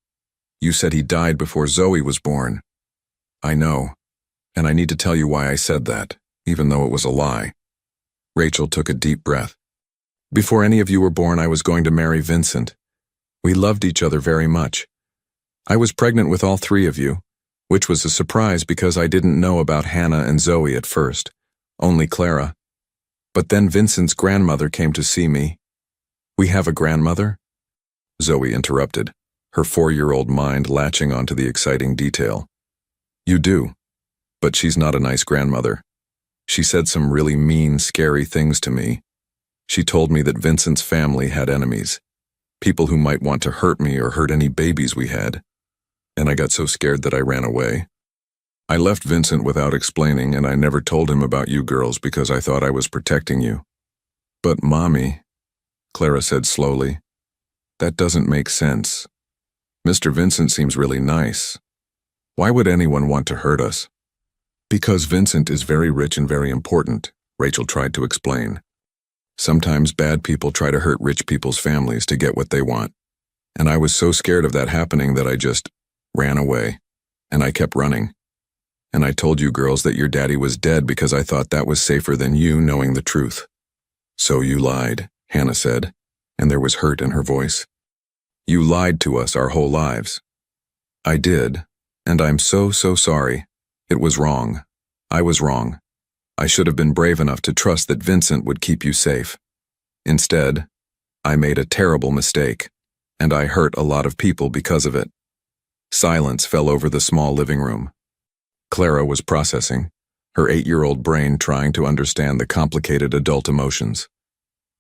You said he died before Zoe was born. I know, and I need to tell you why I said that, even though it was a lie. Rachel took a deep breath. Before any of you were born, I was going to marry Vincent. We loved each other very much. I was pregnant with all 3 of you, which was a surprise because I didn't know about Hannah and Zoe at first, only Clara. But then Vincent's grandmother came to see me. We have a grandmother? Zoe interrupted, her 4-year-old mind latching onto the exciting detail. You do, but she's not a nice grandmother. She said some really mean, scary things to me. She told me that Vincent's family had enemies, people who might want to hurt me or hurt any babies we had. And I got so scared that I ran away. I left Vincent without explaining, and I never told him about you girls because I thought I was protecting you. But Mommy, Clara said slowly, that doesn't make sense. Mr. Vincent seems really nice. Why would anyone want to hurt us? Because Vincent is very rich and very important, Rachel tried to explain. Sometimes bad people try to hurt rich people's families to get what they want. And I was so scared of that happening that I just ran away. And I kept running. And I told you girls that your daddy was dead because I thought that was safer than you knowing the truth. So you lied, Hannah said, and there was hurt in her voice. You lied to us our whole lives. I did, and I'm so sorry. It was wrong. I was wrong. I should have been brave enough to trust that Vincent would keep you safe. Instead, I made a terrible mistake, and I hurt a lot of people because of it. Silence fell over the small living room. Clara was processing, her 8-year-old brain trying to understand the complicated adult emotions.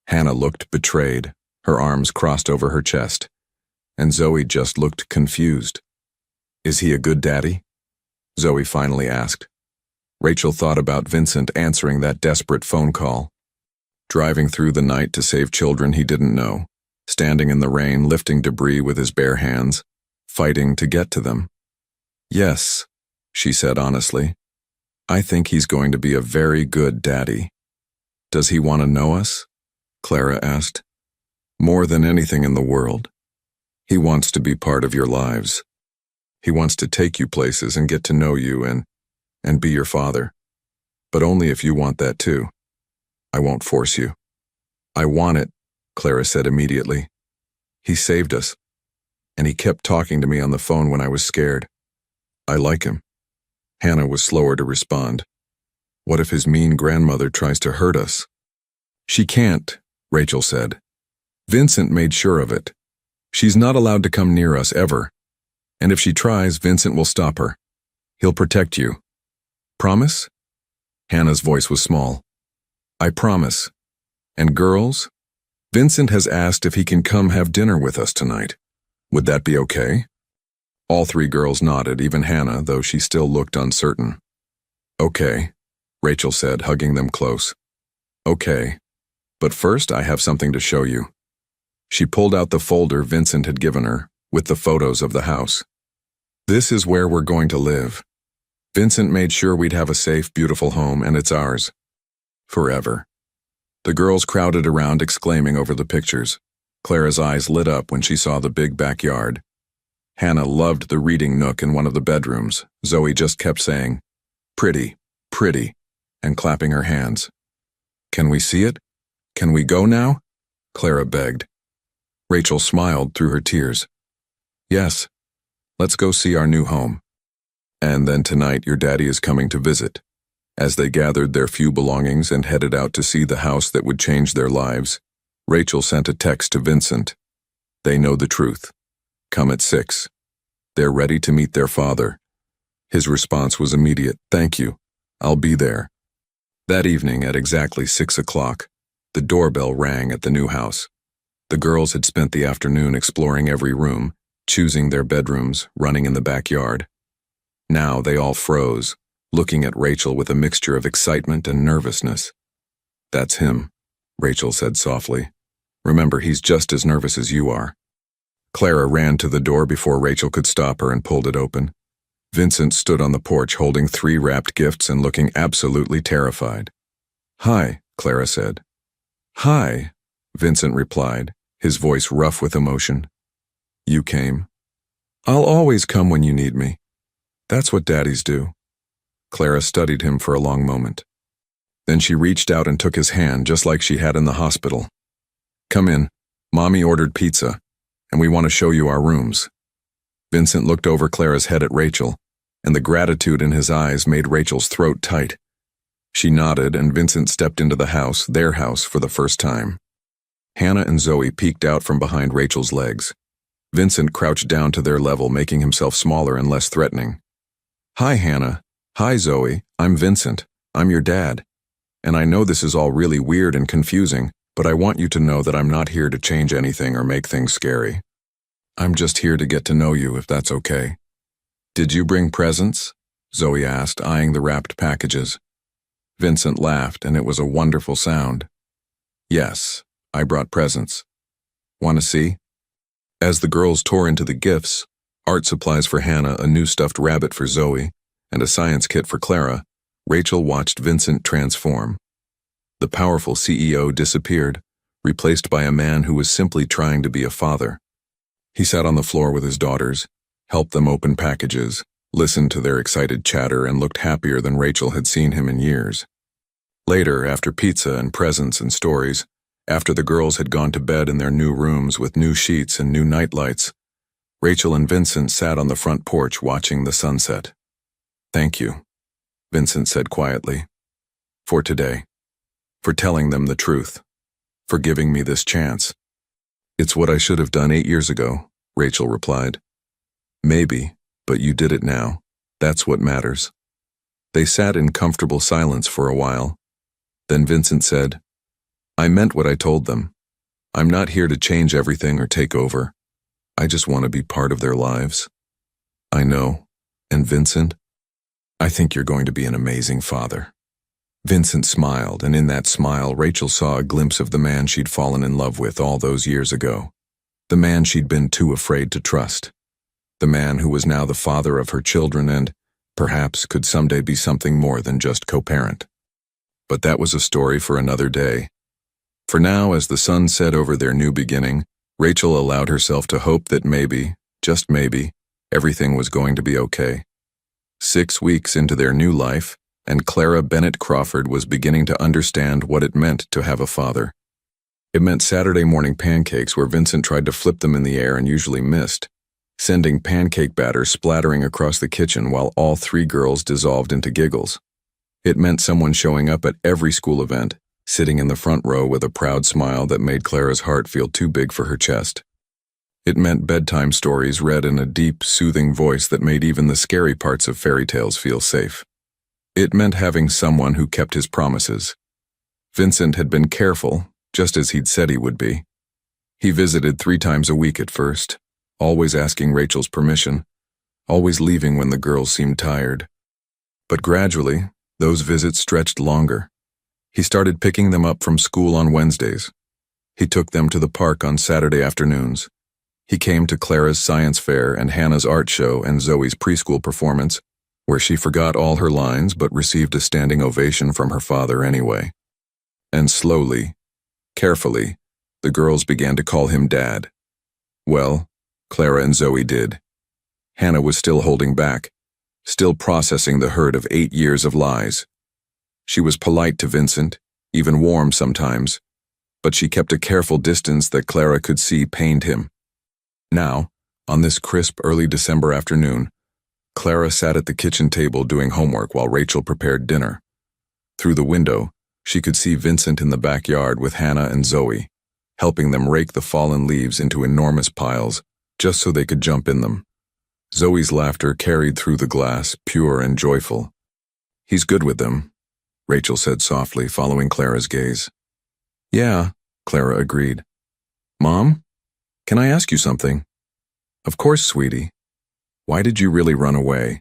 Hannah looked betrayed, her arms crossed over her chest, and Zoe just looked confused. Is he a good daddy? Zoe finally asked. Rachel thought about Vincent answering that desperate phone call. Driving through the night to save children he didn't know, standing in the rain lifting debris with his bare hands, fighting to get to them. Yes, she said honestly. I think he's going to be a very good daddy. Does he want to know us? Clara asked. More than anything in the world. He wants to be part of your lives. He wants to take you places and get to know you and be your father. But only if you want that too. I won't force you. I want it, Clara said immediately. He saved us. And he kept talking to me on the phone when I was scared. I like him. Hannah was slower to respond. What if his mean grandmother tries to hurt us? She can't, Rachel said. Vincent made sure of it. She's not allowed to come near us ever. And if she tries, Vincent will stop her. He'll protect you. Promise? Hannah's voice was small. I promise. And girls? Vincent has asked if he can come have dinner with us tonight. Would that be okay? All three girls nodded, even Hannah, though she still looked uncertain. Okay, Rachel said, hugging them close. Okay, but first I have something to show you. She pulled out the folder Vincent had given her, with the photos of the house. This is where we're going to live. Vincent made sure we'd have a safe, beautiful home, and it's ours. Forever. The girls crowded around, exclaiming over the pictures. Clara's eyes lit up when she saw the big backyard. Hannah loved the reading nook in one of the bedrooms. Zoe just kept saying, pretty, pretty, and clapping her hands. Can we see it? Can we go now? Clara begged. Rachel smiled through her tears. Yes, let's go see our new home. And then tonight your daddy is coming to visit. As they gathered their few belongings and headed out to see the house that would change their lives, Rachel sent a text to Vincent. They know the truth. Come at 6. They're ready to meet their father. His response was immediate. Thank you. I'll be there. That evening at exactly 6 o'clock, the doorbell rang at the new house. The girls had spent the afternoon exploring every room, choosing their bedrooms, running in the backyard. Now they all froze, looking at Rachel with a mixture of excitement and nervousness. That's him, Rachel said softly. Remember, he's just as nervous as you are. Clara ran to the door before Rachel could stop her and pulled it open. Vincent stood on the porch holding 3 wrapped gifts and looking absolutely terrified. Hi, Clara said. Hi, Vincent replied, his voice rough with emotion. You came. I'll always come when you need me. That's what daddies do. Clara studied him for a long moment. Then she reached out and took his hand just like she had in the hospital. Come in. Mommy ordered pizza, and we want to show you our rooms. Vincent looked over Clara's head at Rachel, and the gratitude in his eyes made Rachel's throat tight. She nodded, and Vincent stepped into the house, their house, for the first time. Hannah and Zoe peeked out from behind Rachel's legs. Vincent crouched down to their level, making himself smaller and less threatening. Hi, Hannah. Hi, Zoe. I'm Vincent. I'm your dad. And I know this is all really weird and confusing, but I want you to know that I'm not here to change anything or make things scary. I'm just here to get to know you, if that's okay. Did you bring presents? Zoe asked, eyeing the wrapped packages. Vincent laughed, and it was a wonderful sound. Yes, I brought presents. Want to see? As the girls tore into the gifts, art supplies for Hannah, a new stuffed rabbit for Zoe, and a science kit for Clara, Rachel watched Vincent transform. The powerful CEO disappeared, replaced by a man who was simply trying to be a father. He sat on the floor with his daughters, helped them open packages, listened to their excited chatter, and looked happier than Rachel had seen him in years. Later, after pizza and presents and stories, after the girls had gone to bed in their new rooms with new sheets and new nightlights, Rachel and Vincent sat on the front porch watching the sunset. Thank you, Vincent said quietly, for today, for telling them the truth, for giving me this chance. It's what I should have done 8 years ago, Rachel replied. Maybe, but you did it now. That's what matters. They sat in comfortable silence for a while. Then Vincent said, I meant what I told them. I'm not here to change everything or take over. I just want to be part of their lives. I know. And Vincent, I think you're going to be an amazing father. Vincent smiled, and in that smile, Rachel saw a glimpse of the man she'd fallen in love with all those years ago. The man she'd been too afraid to trust. The man who was now the father of her children and, perhaps, could someday be something more than just co-parent. But that was a story for another day. For now, as the sun set over their new beginning, Rachel allowed herself to hope that maybe, just maybe, everything was going to be okay. 6 weeks into their new life, and Clara Bennett Crawford was beginning to understand what it meant to have a father. It meant Saturday morning pancakes where Vincent tried to flip them in the air and usually missed, sending pancake batter splattering across the kitchen while all 3 girls dissolved into giggles. It meant someone showing up at every school event, sitting in the front row with a proud smile that made Clara's heart feel too big for her chest. It meant bedtime stories read in a deep, soothing voice that made even the scary parts of fairy tales feel safe. It meant having someone who kept his promises. Vincent had been careful, just as he'd said he would be. He visited 3 times a week at first, always asking Rachel's permission, always leaving when the girls seemed tired. But gradually, those visits stretched longer. He started picking them up from school on Wednesdays. He took them to the park on Saturday afternoons. He came to Clara's science fair and Hannah's art show and Zoe's preschool performance, where she forgot all her lines but received a standing ovation from her father anyway. And slowly, carefully, the girls began to call him Dad. Well, Clara and Zoe did. Hannah was still holding back, still processing the hurt of 8 years of lies. She was polite to Vincent, even warm sometimes, but she kept a careful distance that Clara could see pained him. Now, on this crisp early December afternoon, Clara sat at the kitchen table doing homework while Rachel prepared dinner. Through the window, she could see Vincent in the backyard with Hannah and Zoe, helping them rake the fallen leaves into enormous piles, just so they could jump in them. Zoe's laughter carried through the glass, pure and joyful. "He's good with them," Rachel said softly, following Clara's gaze. "Yeah," Clara agreed. "Mom, can I ask you something?" "Of course, sweetie. Why did you really run away?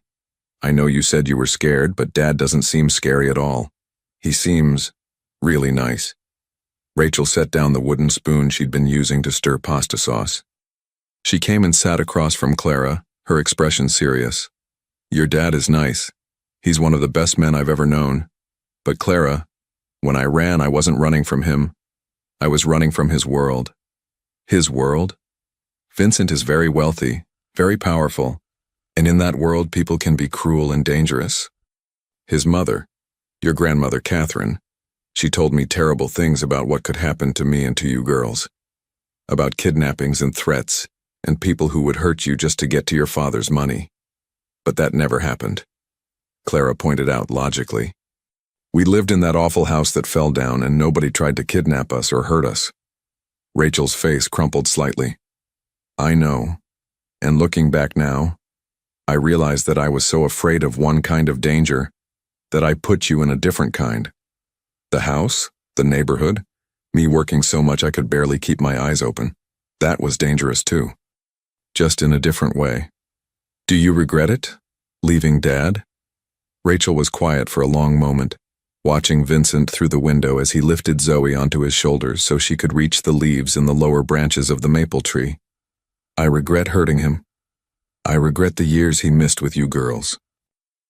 I know you said you were scared, but Dad doesn't seem scary at all. He seems really nice." Rachel set down the wooden spoon she'd been using to stir pasta sauce. She came and sat across from Clara, her expression serious. "Your dad is nice. He's one of the best men I've ever known. But Clara, when I ran, I wasn't running from him. I was running from his world." "His world?" "Vincent is very wealthy, very powerful, and in that world people can be cruel and dangerous. His mother, your grandmother Catherine, she told me terrible things about what could happen to me and to you girls. About kidnappings and threats, and people who would hurt you just to get to your father's money. But that never happened," Clara pointed out logically. "We lived in that awful house that fell down and nobody tried to kidnap us or hurt us." Rachel's face crumpled slightly. "I know, and looking back now, I realized that I was so afraid of one kind of danger that I put you in a different kind. The house, the neighborhood, me working so much I could barely keep my eyes open. That was dangerous too. Just in a different way. Do you regret it? Leaving Dad?" Rachel was quiet for a long moment, watching Vincent through the window as he lifted Zoe onto his shoulders so she could reach the leaves in the lower branches of the maple tree. "I regret hurting him. I regret the years he missed with you girls.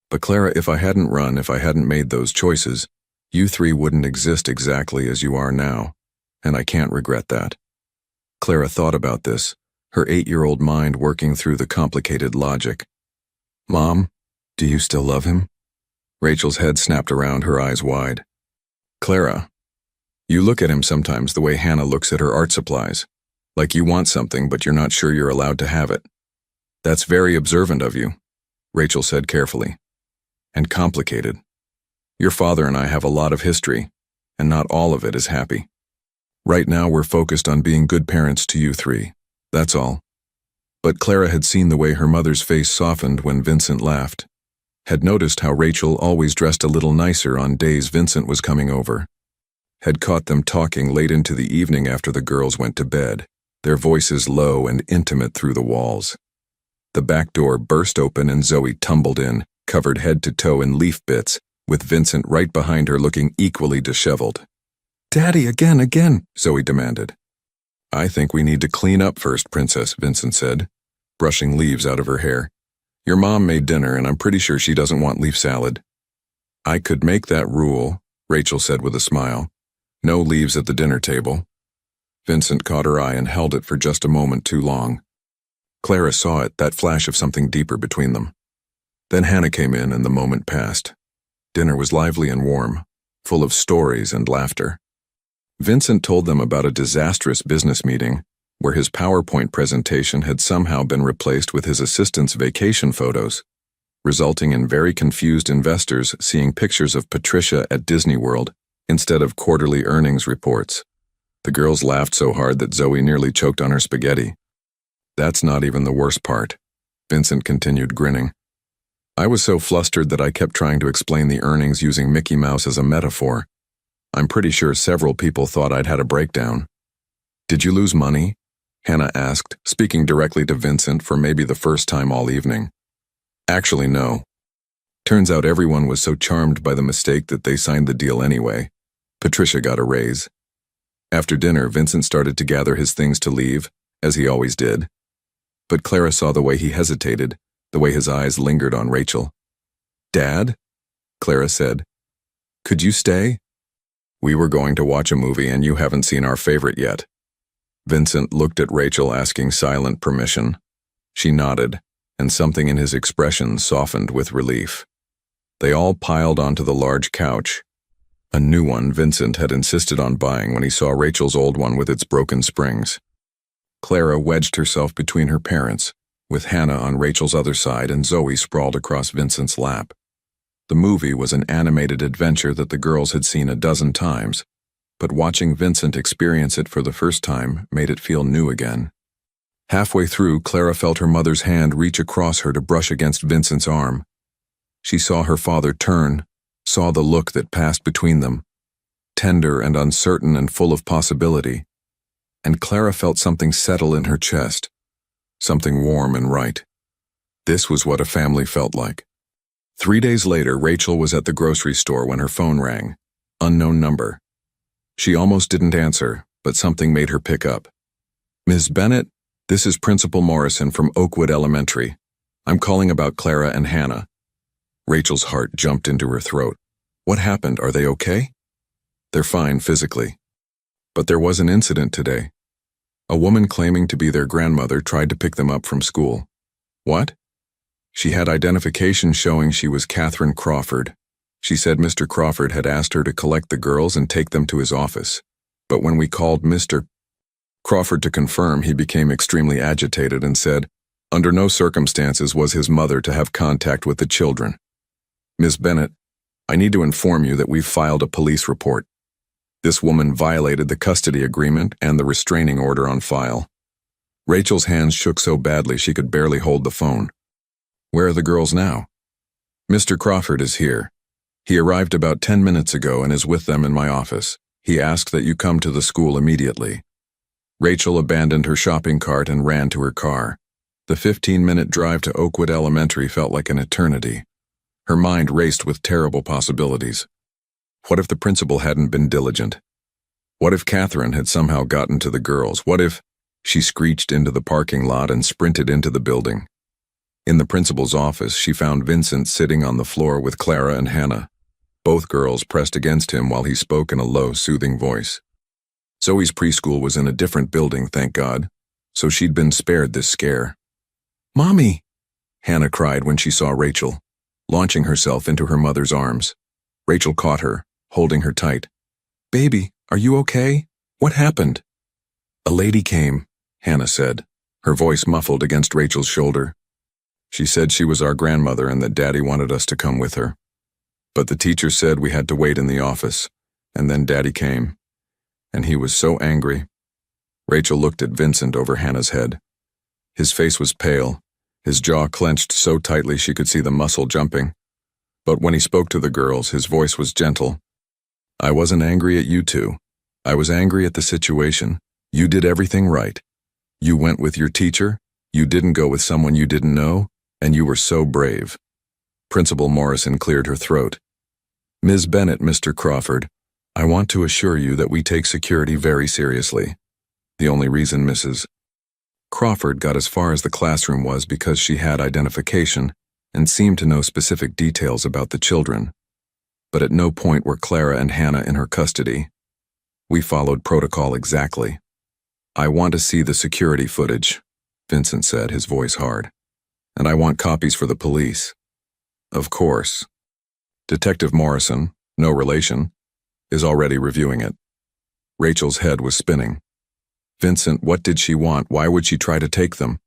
But Clara, if I hadn't run, if I hadn't made those choices, you 3 wouldn't exist exactly as you are now, and I can't regret that." Clara thought about this, her 8-year-old mind working through the complicated logic. "Mom, do you still love him?" Rachel's head snapped around, her eyes wide. "Clara, you look at him sometimes the way Hannah looks at her art supplies, like you want something but you're not sure you're allowed to have it. That's very observant of you," Rachel said carefully. "And complicated. Your father and I have a lot of history, and not all of it is happy. Right now we're focused on being good parents to you 3. That's all." But Clara had seen the way her mother's face softened when Vincent laughed, had noticed how Rachel always dressed a little nicer on days Vincent was coming over, had caught them talking late into the evening after the girls went to bed, their voices low and intimate through the walls. The back door burst open and Zoe tumbled in, covered head to toe in leaf bits, with Vincent right behind her looking equally disheveled. "Daddy, again," Zoe demanded. "I think we need to clean up first, Princess," Vincent said, brushing leaves out of her hair. "Your mom made dinner and I'm pretty sure she doesn't want leaf salad." "I could make that rule," Rachel said with a smile. "No leaves at the dinner table." Vincent caught her eye and held it for just a moment too long. Clara saw it, that flash of something deeper between them. Then Hannah came in and the moment passed. Dinner was lively and warm, full of stories and laughter. Vincent told them about a disastrous business meeting where his PowerPoint presentation had somehow been replaced with his assistant's vacation photos. resulting in very confused investors seeing pictures of Patricia at Disney World instead of quarterly earnings reports. The girls laughed so hard that Zoe nearly choked on her spaghetti. That's not even the worst part, Vincent continued, grinning. I was so flustered that I kept trying to explain the earnings using Mickey Mouse as a metaphor. I'm pretty sure several people thought I'd had a breakdown. Did you lose money? Hannah asked, speaking directly to Vincent for maybe the first time all evening. Actually, no. Turns out everyone was so charmed by the mistake that they signed the deal anyway. Patricia got a raise. After dinner, Vincent started to gather his things to leave, as he always did. But Clara saw the way he hesitated, the way his eyes lingered on Rachel. Dad? Clara said. Could you stay? We were going to watch a movie and you haven't seen our favorite yet. Vincent looked at Rachel, asking silent permission. She nodded, and something in his expression softened with relief. They all piled onto the large couch. A new one Vincent had insisted on buying when he saw Rachel's old one with its broken springs. Clara wedged herself between her parents, with Hannah on Rachel's other side and Zoe sprawled across Vincent's lap. The movie was an animated adventure that the girls had seen a dozen times, but watching Vincent experience it for the first time made it feel new again. Halfway through, Clara felt her mother's hand reach across her to brush against Vincent's arm. She saw her father turn, saw the look that passed between them, tender and uncertain and full of possibility, and Clara felt something settle in her chest, something warm and right. This was what a family felt like. 3 days later, Rachel was at the grocery store when her phone rang. Unknown number. She almost didn't answer, but something made her pick up. Ms. Bennett, this is Principal Morrison from Oakwood Elementary. I'm calling about Clara and Hannah. Rachel's heart jumped into her throat. What happened? Are they okay? They're fine physically. But there was an incident today. A woman claiming to be their grandmother tried to pick them up from school. What? She had identification showing she was Catherine Crawford. She said Mr. Crawford had asked her to collect the girls and take them to his office. But when we called Mr. Crawford to confirm, he became extremely agitated and said, under no circumstances was his mother to have contact with the children. Ms. Bennett, I need to inform you that we've filed a police report. This woman violated the custody agreement and the restraining order on file. Rachel's hands shook so badly she could barely hold the phone. Where are the girls now? Mr. Crawford is here. He arrived about 10 minutes ago and is with them in my office. He asked that you come to the school immediately. Rachel abandoned her shopping cart and ran to her car. The 15-minute drive to Oakwood Elementary felt like an eternity. Her mind raced with terrible possibilities. What if the principal hadn't been diligent? What if Catherine had somehow gotten to the girls? What if she screeched into the parking lot and sprinted into the building? In the principal's office, she found Vincent sitting on the floor with Clara and Hannah. Both girls pressed against him while he spoke in a low, soothing voice. Zoe's preschool was in a different building, thank God, so she'd been spared this scare. Mommy! Hannah cried when she saw Rachel, launching herself into her mother's arms. Rachel caught her, holding her tight. Baby, are you okay? What happened? A lady came, Hannah said, her voice muffled against Rachel's shoulder. She said she was our grandmother and that Daddy wanted us to come with her. But the teacher said we had to wait in the office, and then Daddy came. And he was so angry. Rachel looked at Vincent over Hannah's head. His face was pale, his jaw clenched so tightly she could see the muscle jumping. But when he spoke to the girls, his voice was gentle. I wasn't angry at you two. I was angry at the situation. You did everything right. You went with your teacher, you didn't go with someone you didn't know, and you were so brave. Principal Morrison cleared her throat. Ms. Bennett, Mr. Crawford, I want to assure you that we take security very seriously. The only reason Mrs. Crawford got as far as the classroom was because she had identification and seemed to know specific details about the children. But at no point were Clara and Hannah in her custody. We followed protocol exactly. I want to see the security footage, Vincent said, his voice hard. And I want copies for the police. Of course. Detective Morrison, no relation, is already reviewing it. Rachel's head was spinning. Vincent, what did she want? Why would she try to take them?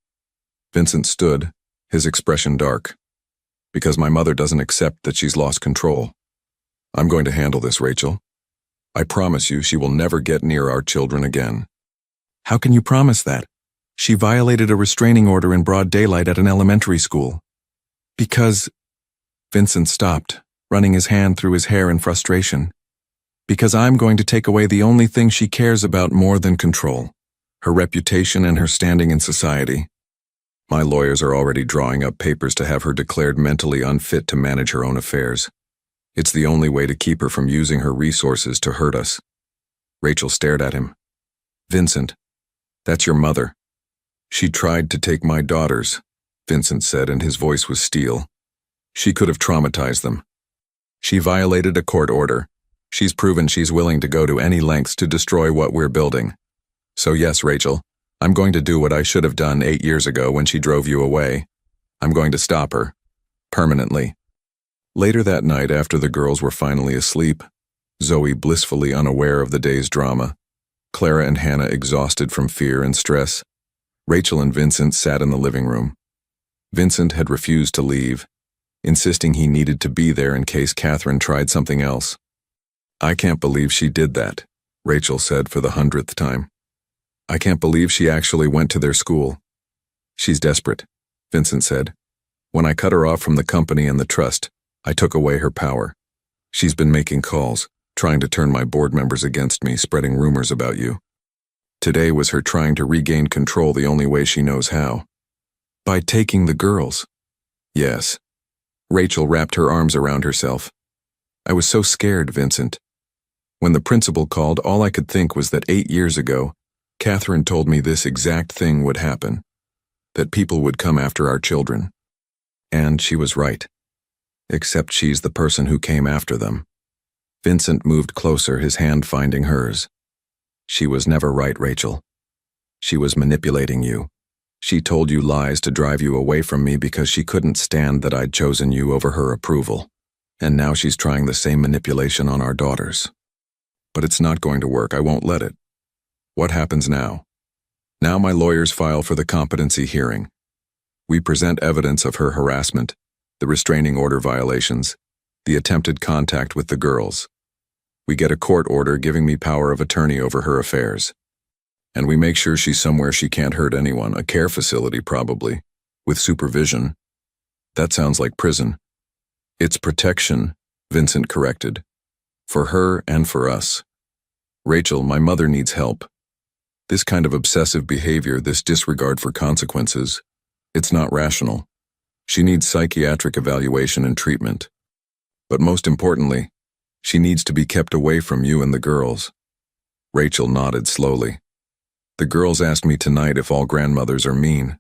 Vincent stood, his expression dark. because my mother doesn't accept that she's lost control. I'm going to handle this, Rachel. I promise you she will never get near our children again. How can you promise that? She violated a restraining order in broad daylight at an elementary school. Because... Vincent stopped, running his hand through his hair in frustration. Because I'm going to take away the only thing she cares about more than control, her reputation and her standing in society. My lawyers are already drawing up papers to have her declared mentally unfit to manage her own affairs. It's the only way to keep her from using her resources to hurt us. Rachel stared at him. Vincent, that's your mother. She tried to take my daughters, Vincent said, and his voice was steel. She could have traumatized them. She violated a court order. She's proven she's willing to go to any lengths to destroy what we're building. So yes, Rachel, I'm going to do what I should have done 8 years ago when she drove you away. I'm going to stop her. Permanently. Later that night, after the girls were finally asleep, Zoe blissfully unaware of the day's drama, Clara and Hannah exhausted from fear and stress, Rachel and Vincent sat in the living room. Vincent had refused to leave, insisting he needed to be there in case Catherine tried something else. I can't believe she did that, Rachel said for the 100th time. I can't believe she actually went to their school. She's desperate, Vincent said. When I cut her off from the company and the trust, I took away her power. She's been making calls, trying to turn my board members against me, spreading rumors about you. Today was her trying to regain control the only way she knows how. By taking the girls. Yes. Rachel wrapped her arms around herself. I was so scared, Vincent. When the principal called, all I could think was that 8 years ago, Catherine told me this exact thing would happen, that people would come after our children. And she was right. Except she's the person who came after them. Vincent moved closer, his hand finding hers. She was never right, Rachel. She was manipulating you. She told you lies to drive you away from me because she couldn't stand that I'd chosen you over her approval. And now she's trying the same manipulation on our daughters. But it's not going to work. I won't let it. What happens now? Now my lawyers file for the competency hearing. We present evidence of her harassment, the restraining order violations, the attempted contact with the girls. We get a court order giving me power of attorney over her affairs. And we make sure she's somewhere she can't hurt anyone, a care facility probably, with supervision. That sounds like prison. It's protection, Vincent corrected. For her and for us. Rachel, my mother needs help. This kind of obsessive behavior, this disregard for consequences, it's not rational. She needs psychiatric evaluation and treatment. But most importantly, she needs to be kept away from you and the girls. Rachel nodded slowly. The girls asked me tonight if all grandmothers are mean.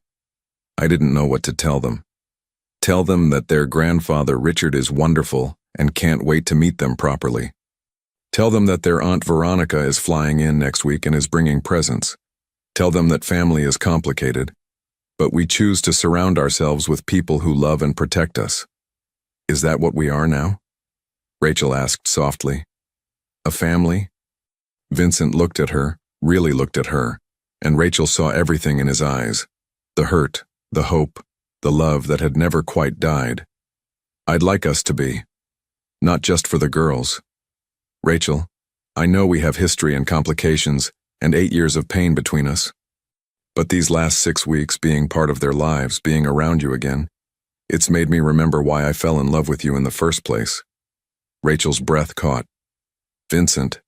I didn't know what to tell them. Tell them that their grandfather Richard is wonderful and can't wait to meet them properly. Tell them that their Aunt Veronica is flying in next week and is bringing presents. Tell them that family is complicated, but we choose to surround ourselves with people who love and protect us. Is that what we are now? Rachel asked softly. A family? Vincent looked at her, really looked at her, and Rachel saw everything in his eyes. The hurt, the hope, the love that had never quite died. I'd like us to be. Not just for the girls. Rachel, I know we have history and complications and 8 years of pain between us. But these last 6 weeks, being part of their lives, being around you again, it's made me remember why I fell in love with you in the first place. Rachel's breath caught. Vincent,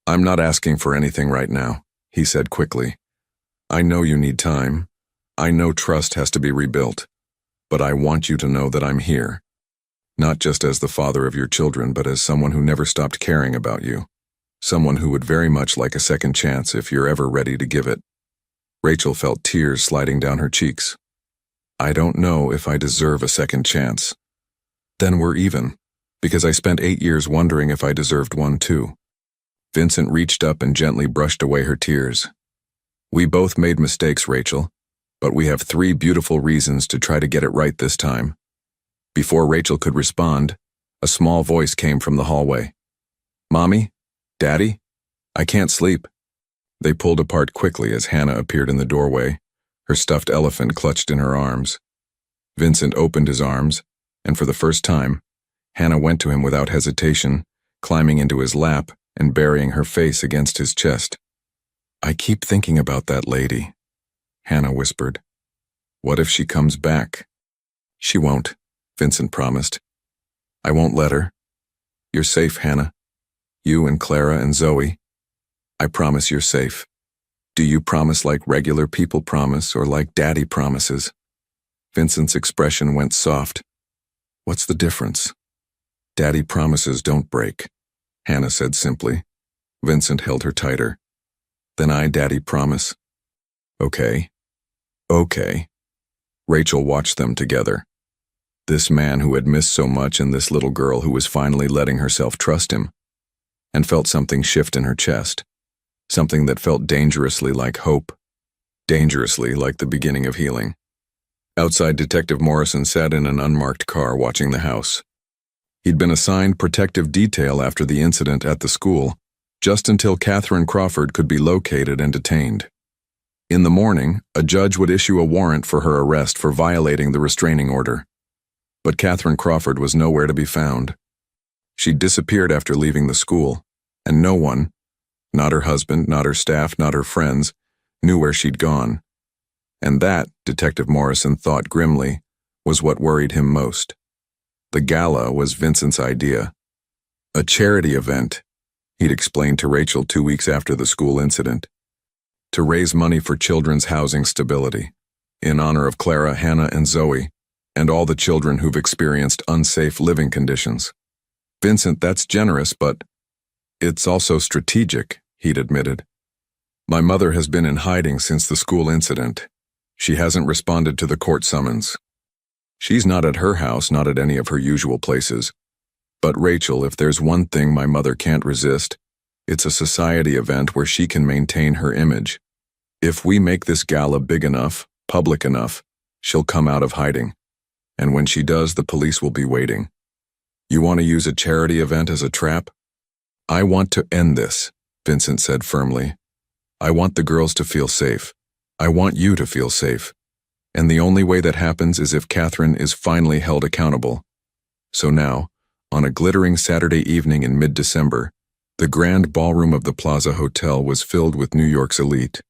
I'm not asking for anything right now, he said quickly. I know you need time. I know trust has to be rebuilt. But I want you to know that I'm here. Not just as the father of your children, but as someone who never stopped caring about you. Someone who would very much like a second chance if you're ever ready to give it. Rachel felt tears sliding down her cheeks. I don't know if I deserve a second chance. Then we're even, because I spent 8 years wondering if I deserved one too. Vincent reached up and gently brushed away her tears. We both made mistakes, Rachel, but we have 3 beautiful reasons to try to get it right this time. Before Rachel could respond, a small voice came from the hallway. Mommy? Daddy? I can't sleep. They pulled apart quickly as Hannah appeared in the doorway, her stuffed elephant clutched in her arms. Vincent opened his arms, And for the first time, Hannah went to him without hesitation, climbing into his lap and burying her face against his chest. "I keep thinking about that lady," Hannah whispered. "What if she comes back?" "She won't," Vincent promised. "I won't let her. You're safe, Hannah. You and Clara and Zoe. I promise you're safe. Do you promise like regular people promise or like Daddy promises?" Vincent's expression went soft. "What's the difference?" "Daddy promises don't break," Hannah said simply. Vincent held her tighter. "Then I, Daddy, promise." "Okay. Okay." Rachel watched them together. This man who had missed so much and this little girl who was finally letting herself trust him, and felt something shift in her chest. Something that felt dangerously like hope. Dangerously like the beginning of healing. Outside, Detective Morrison sat in an unmarked car watching the house. He'd been assigned protective detail after the incident at the school, just until Catherine Crawford could be located and detained. In the morning, a judge would issue a warrant for her arrest for violating the restraining order. But Catherine Crawford was nowhere to be found. She'd disappeared after leaving the school, and no one, not her husband, not her staff, not her friends, knew where she'd gone. And that, Detective Morrison thought grimly, was what worried him most. The gala was Vincent's idea. A charity event, he'd explained to Rachel 2 weeks after the school incident, to raise money for children's housing stability, in honor of Clara, Hannah, and Zoe, and all the children who've experienced unsafe living conditions. "Vincent, that's generous, but it's also strategic," he'd admitted. "My mother has been in hiding since the school incident. She hasn't responded to the court summons. She's not at her house, not at any of her usual places. But Rachel, if there's one thing my mother can't resist, it's a society event where she can maintain her image. If we make this gala big enough, public enough, she'll come out of hiding. And when she does, the police will be waiting. You want to use a charity event as a trap?" "I want to end this," Vincent said firmly. "I want the girls to feel safe. I want you to feel safe. And the only way that happens is if Catherine is finally held accountable." So now, on a glittering Saturday evening in mid-December, the grand ballroom of the Plaza Hotel was filled with New York's elite.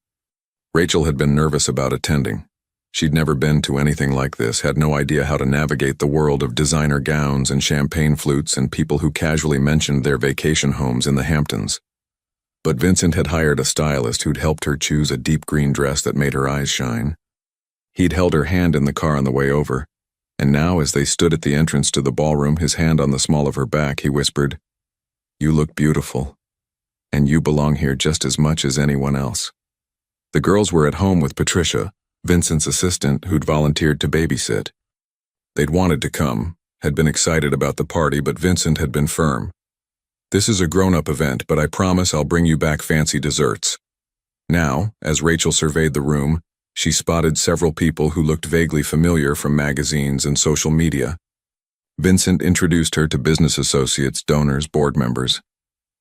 Rachel had been nervous about attending. She'd never been to anything like this, had no idea how to navigate the world of designer gowns and champagne flutes and people who casually mentioned their vacation homes in the Hamptons. But Vincent had hired a stylist who'd helped her choose a deep green dress that made her eyes shine. He'd held her hand in the car on the way over, and now as they stood at the entrance to the ballroom, his hand on the small of her back, he whispered, "You look beautiful, and you belong here just as much as anyone else." The girls were at home with Patricia, Vincent's assistant, who'd volunteered to babysit. They'd wanted to come, had been excited about the party, but Vincent had been firm. "This is a grown-up event, but I promise I'll bring you back fancy desserts." Now, as Rachel surveyed the room, she spotted several people who looked vaguely familiar from magazines and social media. Vincent introduced her to business associates, donors, board members.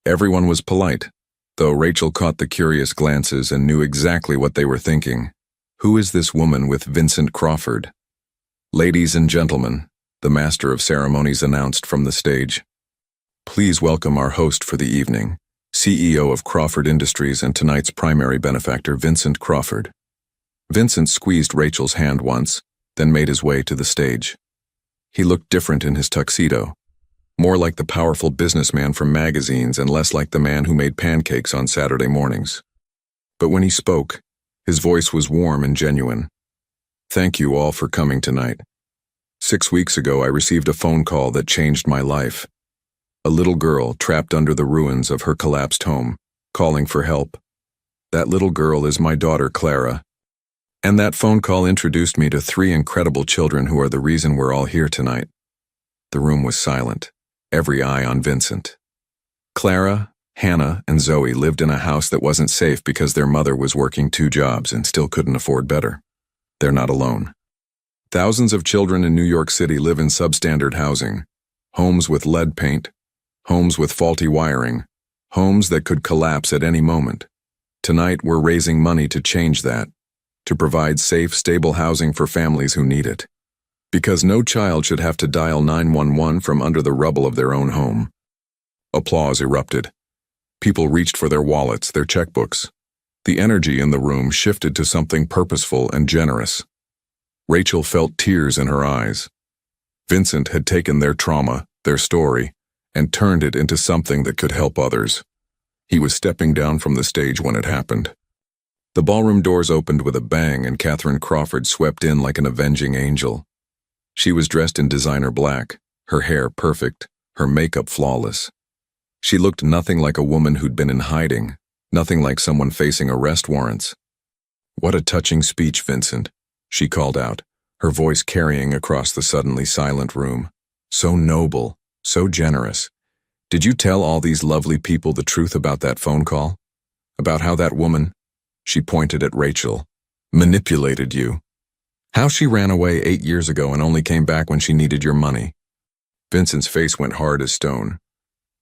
Everyone was polite, though Rachel caught the curious glances and knew exactly what they were thinking. Who is this woman with Vincent Crawford? "Ladies and gentlemen," the master of ceremonies announced from the stage. "Please welcome our host for the evening, CEO of Crawford Industries and tonight's primary benefactor, Vincent Crawford." Vincent squeezed Rachel's hand once, then made his way to the stage. He looked different in his tuxedo, more like the powerful businessman from magazines and less like the man who made pancakes on Saturday mornings. But when he spoke, his voice was warm and genuine. "Thank you all for coming tonight. 6 weeks ago, I received a phone call that changed my life. A little girl trapped under the ruins of her collapsed home, calling for help. That little girl is my daughter, Clara. And that phone call introduced me to 3 incredible children who are the reason we're all here tonight." The room was silent, every eye on Vincent. Clara, Hannah, and Zoe lived in a house that wasn't safe because their mother was working 2 jobs and still couldn't afford better. They're not alone. Thousands of children in New York City live in substandard housing, homes with lead paint, homes with faulty wiring, homes that could collapse at any moment. Tonight, we're raising money to change that, to provide safe, stable housing for families who need it. Because no child should have to dial 911 from under the rubble of their own home. Applause erupted. People reached for their wallets, their checkbooks. The energy in the room shifted to something purposeful and generous. Rachel felt tears in her eyes. Vincent had taken their trauma, their story, and turned it into something that could help others. He was stepping down from the stage when it happened. The ballroom doors opened with a bang and Catherine Crawford swept in like an avenging angel. She was dressed in designer black, her hair perfect, her makeup flawless. She looked nothing like a woman who'd been in hiding, nothing like someone facing arrest warrants. "What a touching speech, Vincent," she called out, her voice carrying across the suddenly silent room. "So noble, so generous. Did you tell all these lovely people the truth about that phone call? About how that woman," she pointed at Rachel, "manipulated you? How she ran away 8 years ago and only came back when she needed your money?" Vincent's face went hard as stone.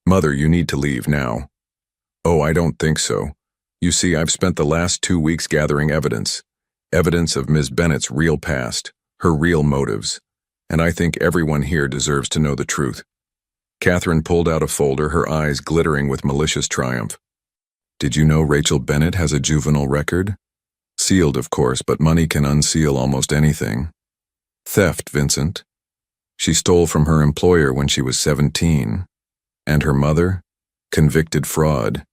"Mother, you need to leave now." "Oh, I don't think so. You see, I've spent the last 2 weeks gathering evidence. Evidence of Ms. Bennett's real past, her real motives. And I think everyone here deserves to know the truth." Catherine pulled out a folder, her eyes glittering with malicious triumph. "Did you know Rachel Bennett has a juvenile record? Sealed, of course, but money can unseal almost anything. Theft, Vincent. She stole from her employer when she was 17. And her mother? Convicted fraud.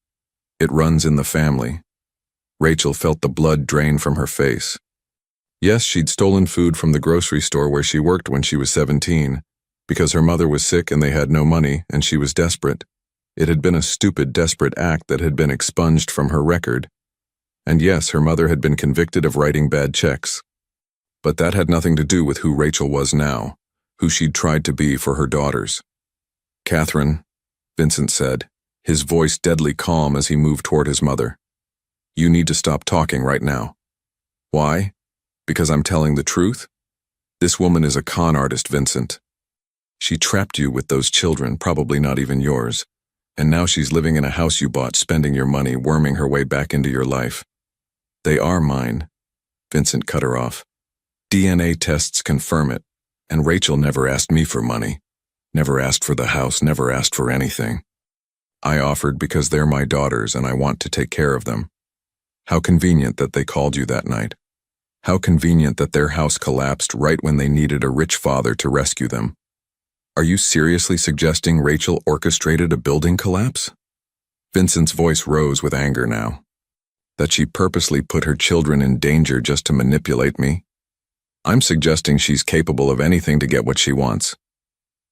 It runs in the family." Rachel felt the blood drain from her face. Yes, she'd stolen food from the grocery store where she worked when she was 17, because her mother was sick and they had no money and she was desperate. It had been a stupid, desperate act that had been expunged from her record. And yes, her mother had been convicted of writing bad checks. But that had nothing to do with who Rachel was now, who she'd tried to be for her daughters. "Catherine," Vincent said, his voice deadly calm as he moved toward his mother. "You need to stop talking right now." "Why? Because I'm telling the truth? This woman is a con artist, Vincent. She trapped you with those children, probably not even yours. And now she's living in a house you bought, spending your money, worming her way back into your life." "They are mine," Vincent cut her off. "DNA tests confirm it, and Rachel never asked me for money. Never asked for the house, never asked for anything. I offered because they're my daughters and I want to take care of them. How convenient that they called you that night. How convenient that their house collapsed right when they needed a rich father to rescue them. Are you seriously suggesting Rachel orchestrated a building collapse?" Vincent's voice rose with anger now. "That she purposely put her children in danger just to manipulate me? I'm suggesting she's capable of anything to get what she wants."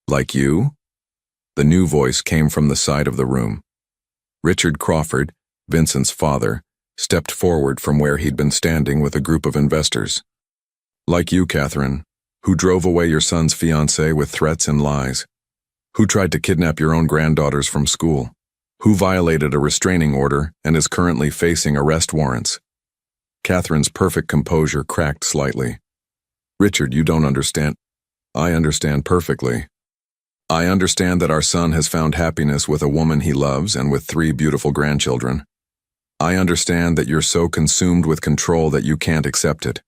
"Like you?" The new voice came from the side of the room. Richard Crawford, Vincent's father, stepped forward from where he'd been standing with a group of investors. "Like you, Catherine, who drove away your son's fiancée with threats and lies, who tried to kidnap your own granddaughters from school, who violated a restraining order and is currently facing arrest warrants." Catherine's perfect composure cracked slightly. "Richard, you don't understand." "I understand perfectly. I understand that our son has found happiness with a woman he loves and with 3 beautiful grandchildren. I understand that you're so consumed with control that you can't accept it.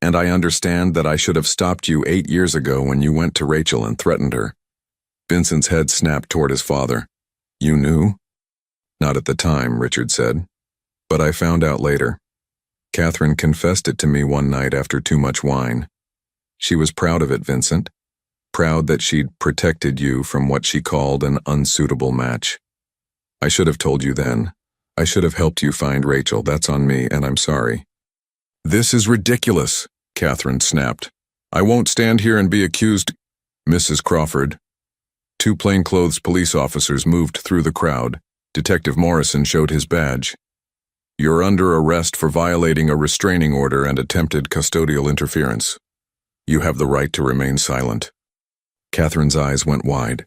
And I understand that I should have stopped you 8 years ago when you went to Rachel and threatened her." Vincent's head snapped toward his father. "You knew?" "Not at the time," Richard said. "But I found out later. Catherine confessed it to me one night after too much wine. She was proud of it, Vincent. Proud that she'd protected you from what she called an unsuitable match. I should have told you then. I should have helped you find Rachel. That's on me, and I'm sorry." "This is ridiculous," Catherine snapped. "I won't stand here and be accused." "Mrs. Crawford." 2 plainclothes police officers moved through the crowd. Detective Morrison showed his badge. "You're under arrest for violating a restraining order and attempted custodial interference. You have the right to remain silent." Catherine's eyes went wide.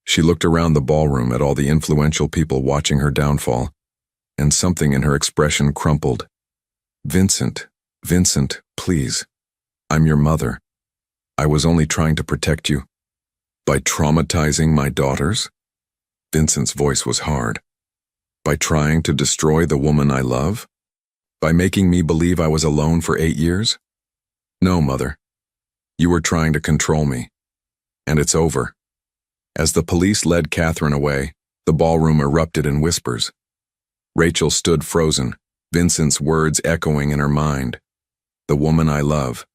She looked around the ballroom at all the influential people watching her downfall, and something in her expression crumpled. "Vincent, Vincent, please. I'm your mother. I was only trying to protect you." "By traumatizing my daughters?" Vincent's voice was hard. "By trying to destroy the woman I love? By making me believe I was alone for 8 years? No, Mother. You were trying to control me. And it's over. As the police led Catherine away, the ballroom erupted in whispers. Rachel stood frozen, Vincent's words echoing in her mind. The woman I love.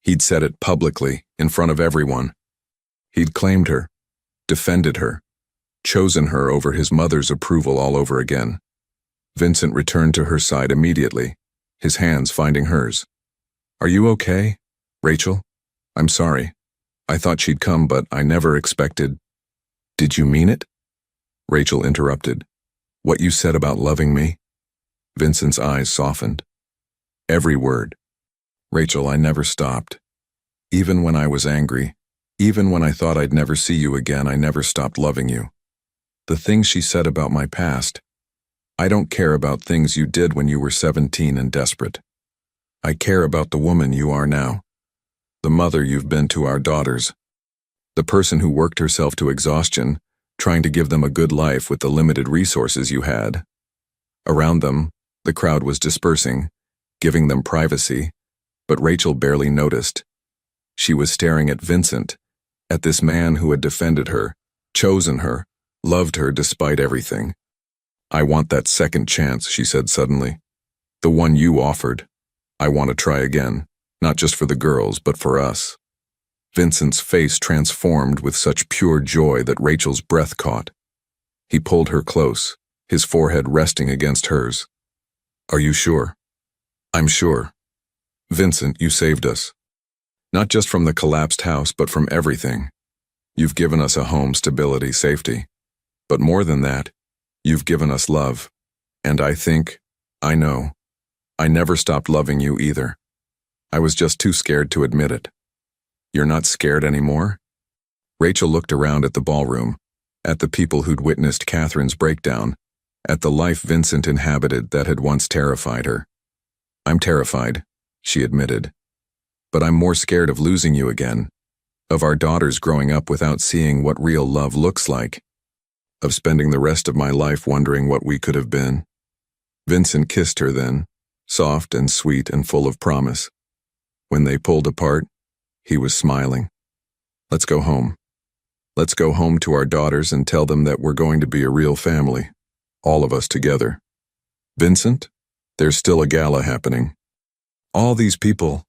He'd said it publicly, in front of everyone. He'd claimed her, defended her, chosen her over his mother's approval all over again. Vincent returned to her side immediately, his hands finding hers. Are you okay, Rachel? I'm sorry. I thought she'd come, but I never expected. Did you mean it? Rachel interrupted. What you said about loving me? Vincent's eyes softened. Every word. Rachel, I never stopped. Even when I was angry, even when I thought I'd never see you again, I never stopped loving you. The things she said about my past. I don't care about things you did when you were 17 and desperate. I care about the woman you are now. The mother you've been to our daughters. The person who worked herself to exhaustion, trying to give them a good life with the limited resources you had. Around them, the crowd was dispersing, giving them privacy, but Rachel barely noticed. She was staring at Vincent, at this man who had defended her, chosen her, loved her despite everything. I want that second chance, she said suddenly. The one you offered. I want to try again, not just for the girls, but for us. Vincent's face transformed with such pure joy that Rachel's breath caught. He pulled her close, his forehead resting against hers. Are you sure? I'm sure. Vincent, you saved us. Not just from the collapsed house, but from everything. You've given us a home, stability, safety. But more than that, you've given us love. And I know, I never stopped loving you either. I was just too scared to admit it. You're not scared anymore? Rachel looked around at the ballroom, at the people who'd witnessed Catherine's breakdown, at the life Vincent inhabited that had once terrified her. I'm terrified, she admitted. But I'm more scared of losing you again, of our daughters growing up without seeing what real love looks like, of spending the rest of my life wondering what we could have been. Vincent kissed her then, soft and sweet and full of promise. When they pulled apart, he was smiling. Let's go home. Let's go home to our daughters and tell them that we're going to be a real family, all of us together. Vincent, there's still a gala happening. All these people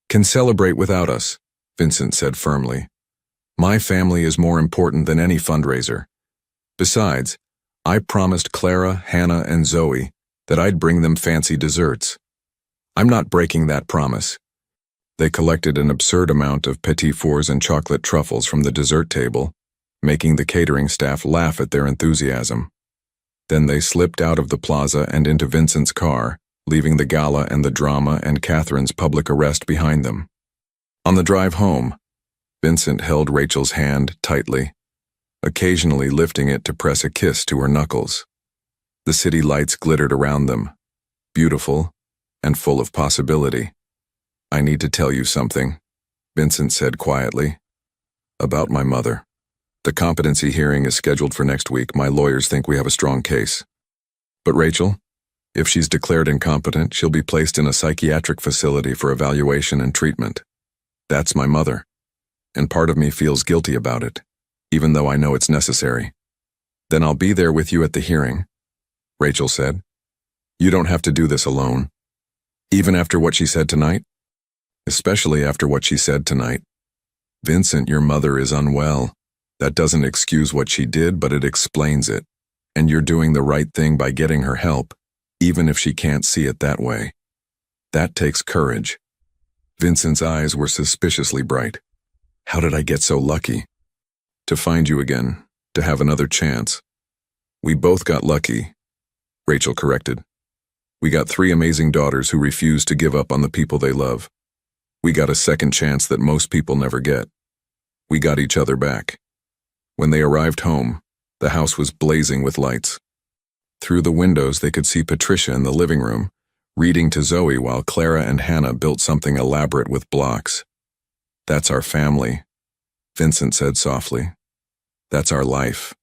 can celebrate without us, Vincent said firmly. My family is more important than any fundraiser. Besides, I promised Clara, Hannah, and Zoe that I'd bring them fancy desserts. I'm not breaking that promise. They collected an absurd amount of petit fours and chocolate truffles from the dessert table, making the catering staff laugh at their enthusiasm. Then they slipped out of the plaza and into Vincent's car, leaving the gala and the drama and Catherine's public arrest behind them. On the drive home, Vincent held Rachel's hand tightly, occasionally lifting it to press a kiss to her knuckles. The city lights glittered around them, beautiful and full of possibility. I need to tell you something, Vincent said quietly. About my mother. The competency hearing is scheduled for next week. My lawyers think we have a strong case. But Rachel, if she's declared incompetent, she'll be placed in a psychiatric facility for evaluation and treatment. That's my mother. And part of me feels guilty about it, even though I know it's necessary. Then I'll be there with you at the hearing, Rachel said. You don't have to do this alone. Even after what she said tonight? Especially after what she said tonight. Vincent, your mother is unwell. That doesn't excuse what she did, but it explains it. And you're doing the right thing by getting her help, even if she can't see it that way. That takes courage. Vincent's eyes were suspiciously bright. How did I get so lucky? To find you again, to have another chance. We both got lucky, Rachel corrected. We got 3 amazing daughters who refused to give up on the people they love. We got a second chance that most people never get. We got each other back. When they arrived home, the house was blazing with lights. Through the windows they could see Patricia in the living room, reading to Zoe while Clara and Hannah built something elaborate with blocks. That's our family, Vincent said softly. That's our life.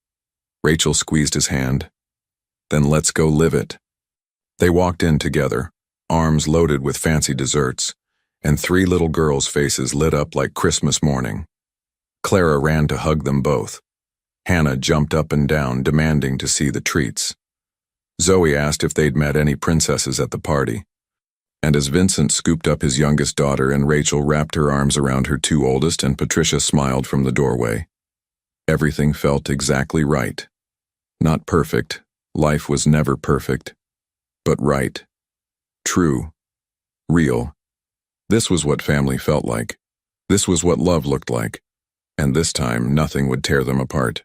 Rachel squeezed his hand. Then let's go live it. They walked in together, arms loaded with fancy desserts, and 3 little girls' faces lit up like Christmas morning. Clara ran to hug them both. Hannah jumped up and down, demanding to see the treats. Zoe asked if they'd met any princesses at the party. And as Vincent scooped up his youngest daughter and Rachel wrapped her arms around her 2 oldest and Patricia smiled from the doorway, everything felt exactly right. Not perfect. Life was never perfect. But right. True. Real. This was what family felt like. This was what love looked like. And this time, nothing would tear them apart.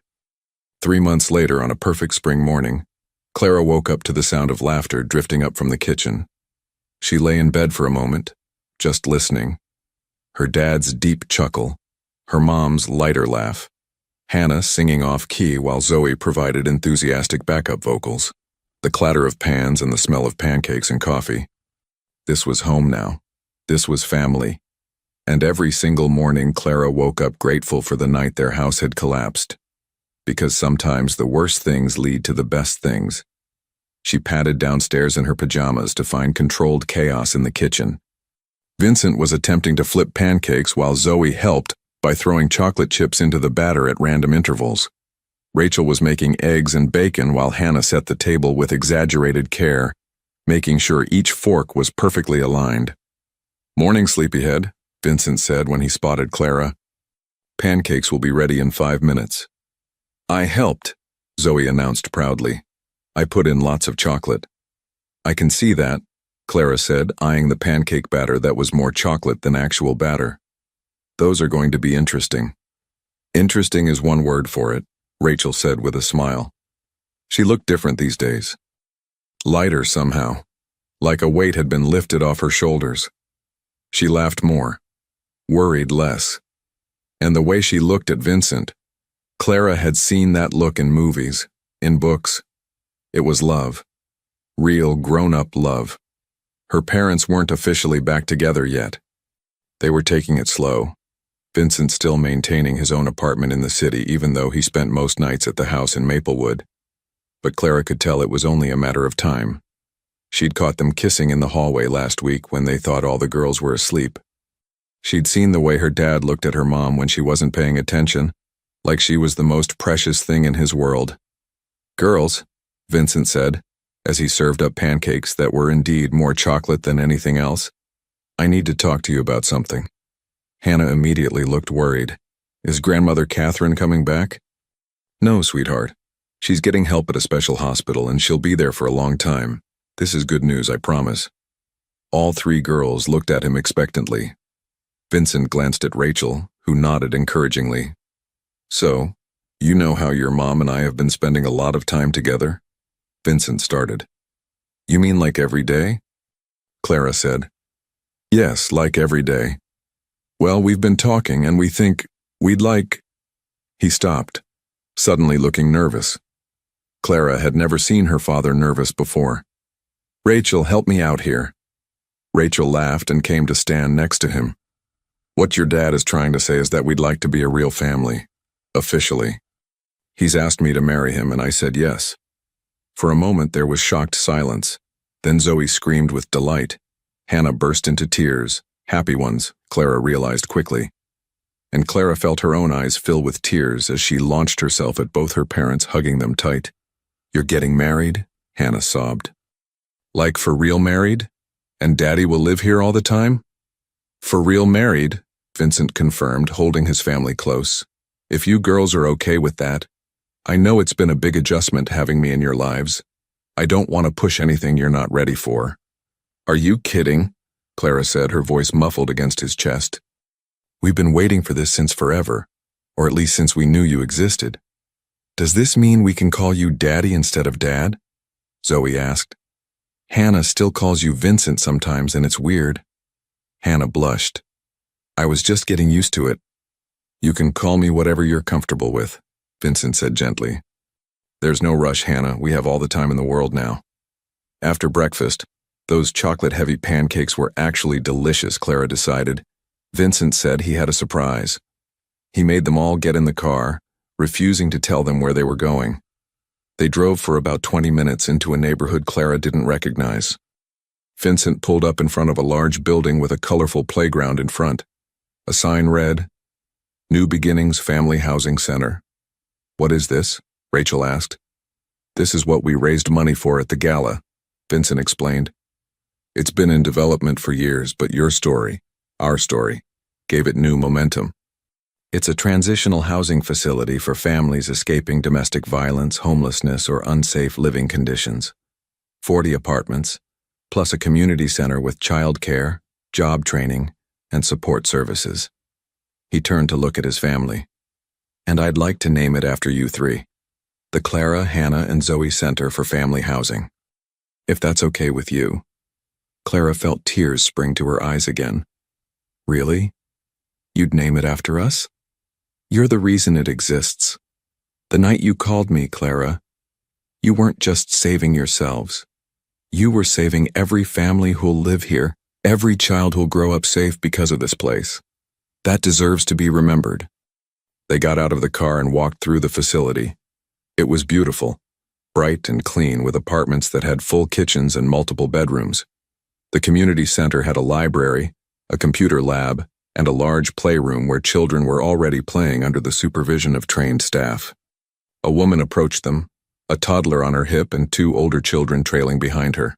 3 months later, on a perfect spring morning, Clara woke up to the sound of laughter drifting up from the kitchen. She lay in bed for a moment, just listening. Her dad's deep chuckle, her mom's lighter laugh, Hannah singing off-key while Zoe provided enthusiastic backup vocals, the clatter of pans and the smell of pancakes and coffee. This was home now. This was family. And every single morning Clara woke up grateful for the night their house had collapsed. Because sometimes the worst things lead to the best things. She padded downstairs in her pajamas to find controlled chaos in the kitchen. Vincent was attempting to flip pancakes while Zoe helped by throwing chocolate chips into the batter at random intervals. Rachel was making eggs and bacon while Hannah set the table with exaggerated care, making sure each fork was perfectly aligned. "Morning, sleepyhead," Vincent said when he spotted Clara. "Pancakes will be ready in 5 minutes." "I helped," Zoe announced proudly. "I put in lots of chocolate." "I can see that," Clara said, eyeing the pancake batter that was more chocolate than actual batter. "Those are going to be interesting." "Interesting is one word for it," Rachel said with a smile. She looked different these days. Lighter somehow, like a weight had been lifted off her shoulders. She laughed more, worried less. And the way she looked at Vincent, Clara had seen that look in movies, in books. It was love. Real, grown-up love. Her parents weren't officially back together yet. They were taking it slow, Vincent still maintaining his own apartment in the city even though he spent most nights at the house in Maplewood. But Clara could tell it was only a matter of time. She'd caught them kissing in the hallway last week when they thought all the girls were asleep. She'd seen the way her dad looked at her mom when she wasn't paying attention, like she was the most precious thing in his world. "Girls," Vincent said, as he served up pancakes that were indeed more chocolate than anything else, "I need to talk to you about something." Hannah immediately looked worried. "Is Grandmother Catherine coming back?" "No, sweetheart. She's getting help at a special hospital and she'll be there for a long time. This is good news, I promise." All 3 girls looked at him expectantly. Vincent glanced at Rachel, who nodded encouragingly. "So, you know how your mom and I have been spending a lot of time together?" Vincent started. "You mean like every day?" Clara said. "Yes, like every day. Well, we've been talking and we think we'd like—" He stopped, suddenly looking nervous. Clara had never seen her father nervous before. "Rachel, help me out here." Rachel laughed and came to stand next to him. "What your dad is trying to say is that we'd like to be a real family. Officially. He's asked me to marry him and I said yes." For a moment there was shocked silence. Then Zoe screamed with delight. Hannah burst into tears, happy ones, Clara realized quickly. And Clara felt her own eyes fill with tears as she launched herself at both her parents, hugging them tight. "You're getting married?" Hannah sobbed. "Like for real married? And Daddy will live here all the time?" "For real married," Vincent confirmed, holding his family close. "If you girls are okay with that. I know it's been a big adjustment having me in your lives. I don't want to push anything you're not ready for." "Are you kidding?" Clara said, her voice muffled against his chest. "We've been waiting for this since forever, or at least since we knew you existed. Does this mean we can call you Daddy instead of Dad?" Zoe asked. "Hannah still calls you Vincent sometimes and it's weird." Hannah blushed. "I was just getting used to it." "You can call me whatever you're comfortable with," Vincent said gently. "There's no rush, Hannah. We have all the time in the world now." After breakfast, those chocolate-heavy pancakes were actually delicious, Clara decided. Vincent said he had a surprise. He made them all get in the car, refusing to tell them where they were going. They drove for about 20 minutes into a neighborhood Clara didn't recognize. Vincent pulled up in front of a large building with a colorful playground in front. A sign read, New Beginnings Family Housing Center. What is this? Rachel asked. This is what we raised money for at the gala, Vincent explained. It's been in development for years, but your story, our story, gave it new momentum. It's a transitional housing facility for families escaping domestic violence, homelessness, or unsafe living conditions. 40 apartments, plus a community center with childcare, job training, and support services. He turned to look at his family. And I'd like to name it after you three. The Clara, Hannah, and Zoe Center for Family Housing. If that's okay with you. Clara felt tears spring to her eyes again. Really? You'd name it after us? You're the reason it exists. The night you called me, Clara, you weren't just saving yourselves. You were saving every family who'll live here, every child who'll grow up safe because of this place. That deserves to be remembered. They got out of the car and walked through the facility. It was beautiful, bright and clean with apartments that had full kitchens and multiple bedrooms. The community center had a library, a computer lab, and a large playroom where children were already playing under the supervision of trained staff. A woman approached them, a toddler on her hip and 2 older children trailing behind her.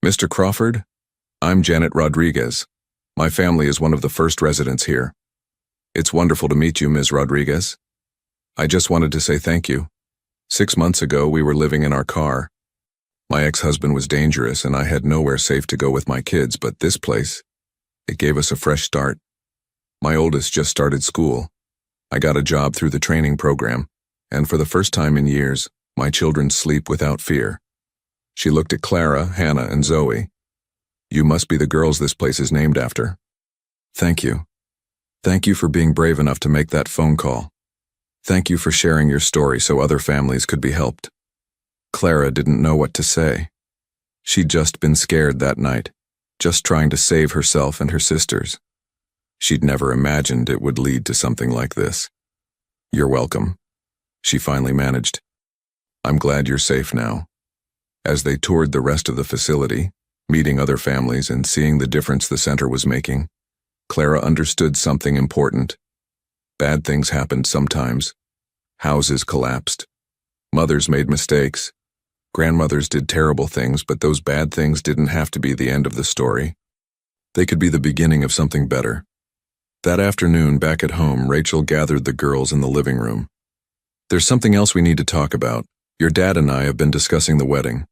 Mr. Crawford, I'm Janet Rodriguez. My family is one of the first residents here. It's wonderful to meet you, Ms. Rodriguez. I just wanted to say thank you. 6 months ago, we were living in our car. My ex-husband was dangerous and I had nowhere safe to go with my kids, but this place, it gave us a fresh start. My oldest just started school. I got a job through the training program, and for the first time in years, my children sleep without fear. She looked at Clara, Hannah, and Zoe. You must be the girls this place is named after. Thank you. Thank you for being brave enough to make that phone call. Thank you for sharing your story so other families could be helped. Clara didn't know what to say. She'd just been scared that night, just trying to save herself and her sisters. She'd never imagined it would lead to something like this. You're welcome, she finally managed. I'm glad you're safe now. As they toured the rest of the facility, meeting other families and seeing the difference the center was making, Clara understood something important. Bad things happened sometimes. Houses collapsed. Mothers made mistakes. Grandmothers did terrible things, but those bad things didn't have to be the end of the story. They could be the beginning of something better. That afternoon, back at home, Rachel gathered the girls in the living room. There's something else we need to talk about. Your dad and I have been discussing the wedding.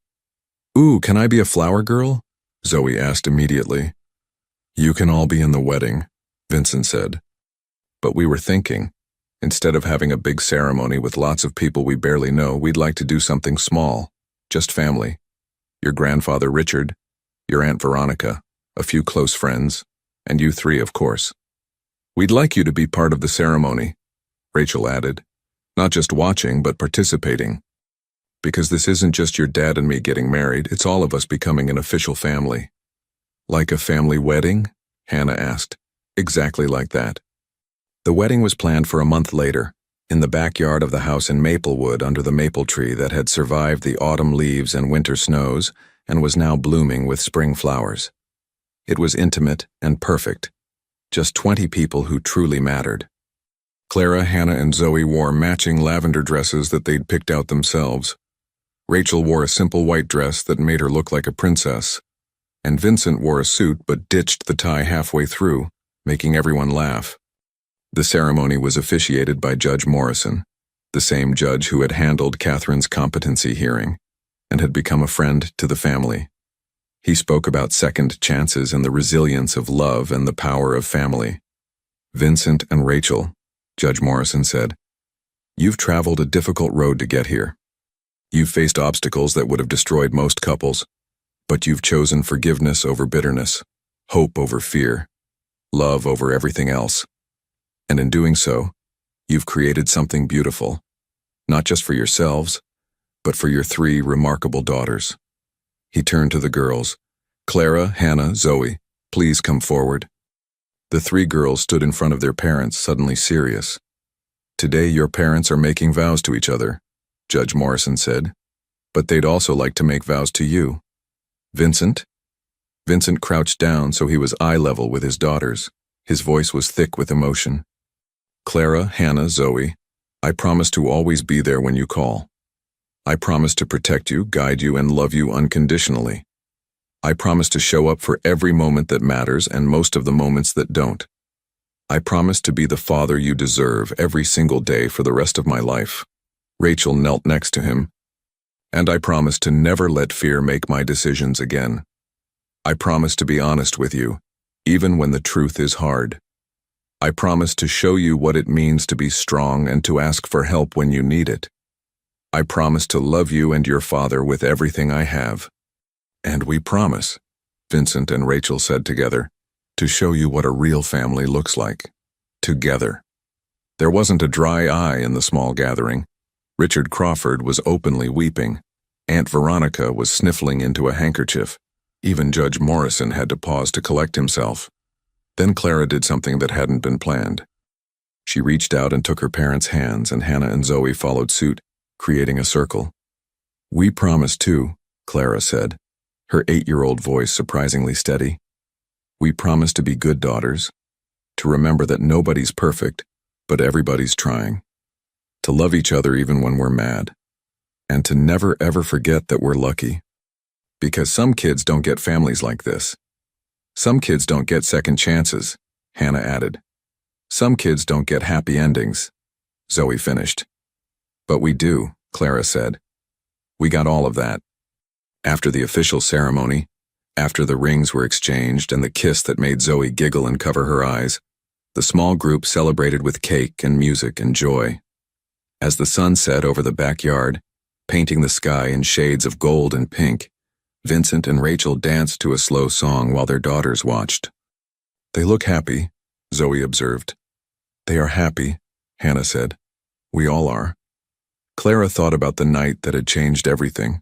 Ooh, can I be a flower girl? Zoe asked immediately. You can all be in the wedding, Vincent said. But we were thinking, instead of having a big ceremony with lots of people we barely know, we'd like to do something small, just family. Your grandfather Richard, your Aunt Veronica, a few close friends, and you three, of course. We'd like you to be part of the ceremony, Rachel added, not just watching, but participating. Because this isn't just your dad and me getting married, it's all of us becoming an official family. Like a family wedding? Hannah asked. Exactly like that. The wedding was planned for a month later, in the backyard of the house in Maplewood under the maple tree that had survived the autumn leaves and winter snows and was now blooming with spring flowers. It was intimate and perfect. Just 20 people who truly mattered. Clara, Hannah, and Zoe wore matching lavender dresses that they'd picked out themselves. Rachel wore a simple white dress that made her look like a princess, and Vincent wore a suit but ditched the tie halfway through, making everyone laugh. The ceremony was officiated by Judge Morrison, the same judge who had handled Catherine's competency hearing, and had become a friend to the family. He spoke about second chances and the resilience of love and the power of family. Vincent and Rachel, Judge Morrison said, you've traveled a difficult road to get here. You've faced obstacles that would have destroyed most couples, but you've chosen forgiveness over bitterness, hope over fear, love over everything else. And in doing so, you've created something beautiful, not just for yourselves, but for your 3 remarkable daughters. He turned to the girls. Clara, Hannah, Zoe, please come forward. The 3 girls stood in front of their parents, suddenly serious. Today your parents are making vows to each other, Judge Morrison said, but they'd also like to make vows to you. Vincent, Vincent crouched down so he was eye level with his daughters. His voice was thick with emotion. Clara, Hannah, Zoe, I promise to always be there when you call. I promise to protect you, guide you, and love you unconditionally. I promise to show up for every moment that matters and most of the moments that don't. I promise to be the father you deserve every single day for the rest of my life. Rachel knelt next to him. And I promise to never let fear make my decisions again. I promise to be honest with you, even when the truth is hard. I promise to show you what it means to be strong and to ask for help when you need it. I promise to love you and your father with everything I have. And we promise, Vincent and Rachel said together, to show you what a real family looks like. Together. There wasn't a dry eye in the small gathering. Richard Crawford was openly weeping. Aunt Veronica was sniffling into a handkerchief. Even Judge Morrison had to pause to collect himself. Then Clara did something that hadn't been planned. She reached out and took her parents' hands, and Hannah and Zoe followed suit, creating a circle. We promise too, Clara said, her 8-year-old voice surprisingly steady. We promise to be good daughters, to remember that nobody's perfect, but everybody's trying, to love each other even when we're mad, and to never ever forget that we're lucky. Because some kids don't get families like this. Some kids don't get second chances, Hannah added. Some kids don't get happy endings, Zoe finished. But we do, Clara said. We got all of that. After the official ceremony, after the rings were exchanged and the kiss that made Zoe giggle and cover her eyes, the small group celebrated with cake and music and joy. As the sun set over the backyard, painting the sky in shades of gold and pink, Vincent and Rachel danced to a slow song while their daughters watched. They look happy, Zoe observed. They are happy, Hannah said. We all are. Clara thought about the night that had changed everything.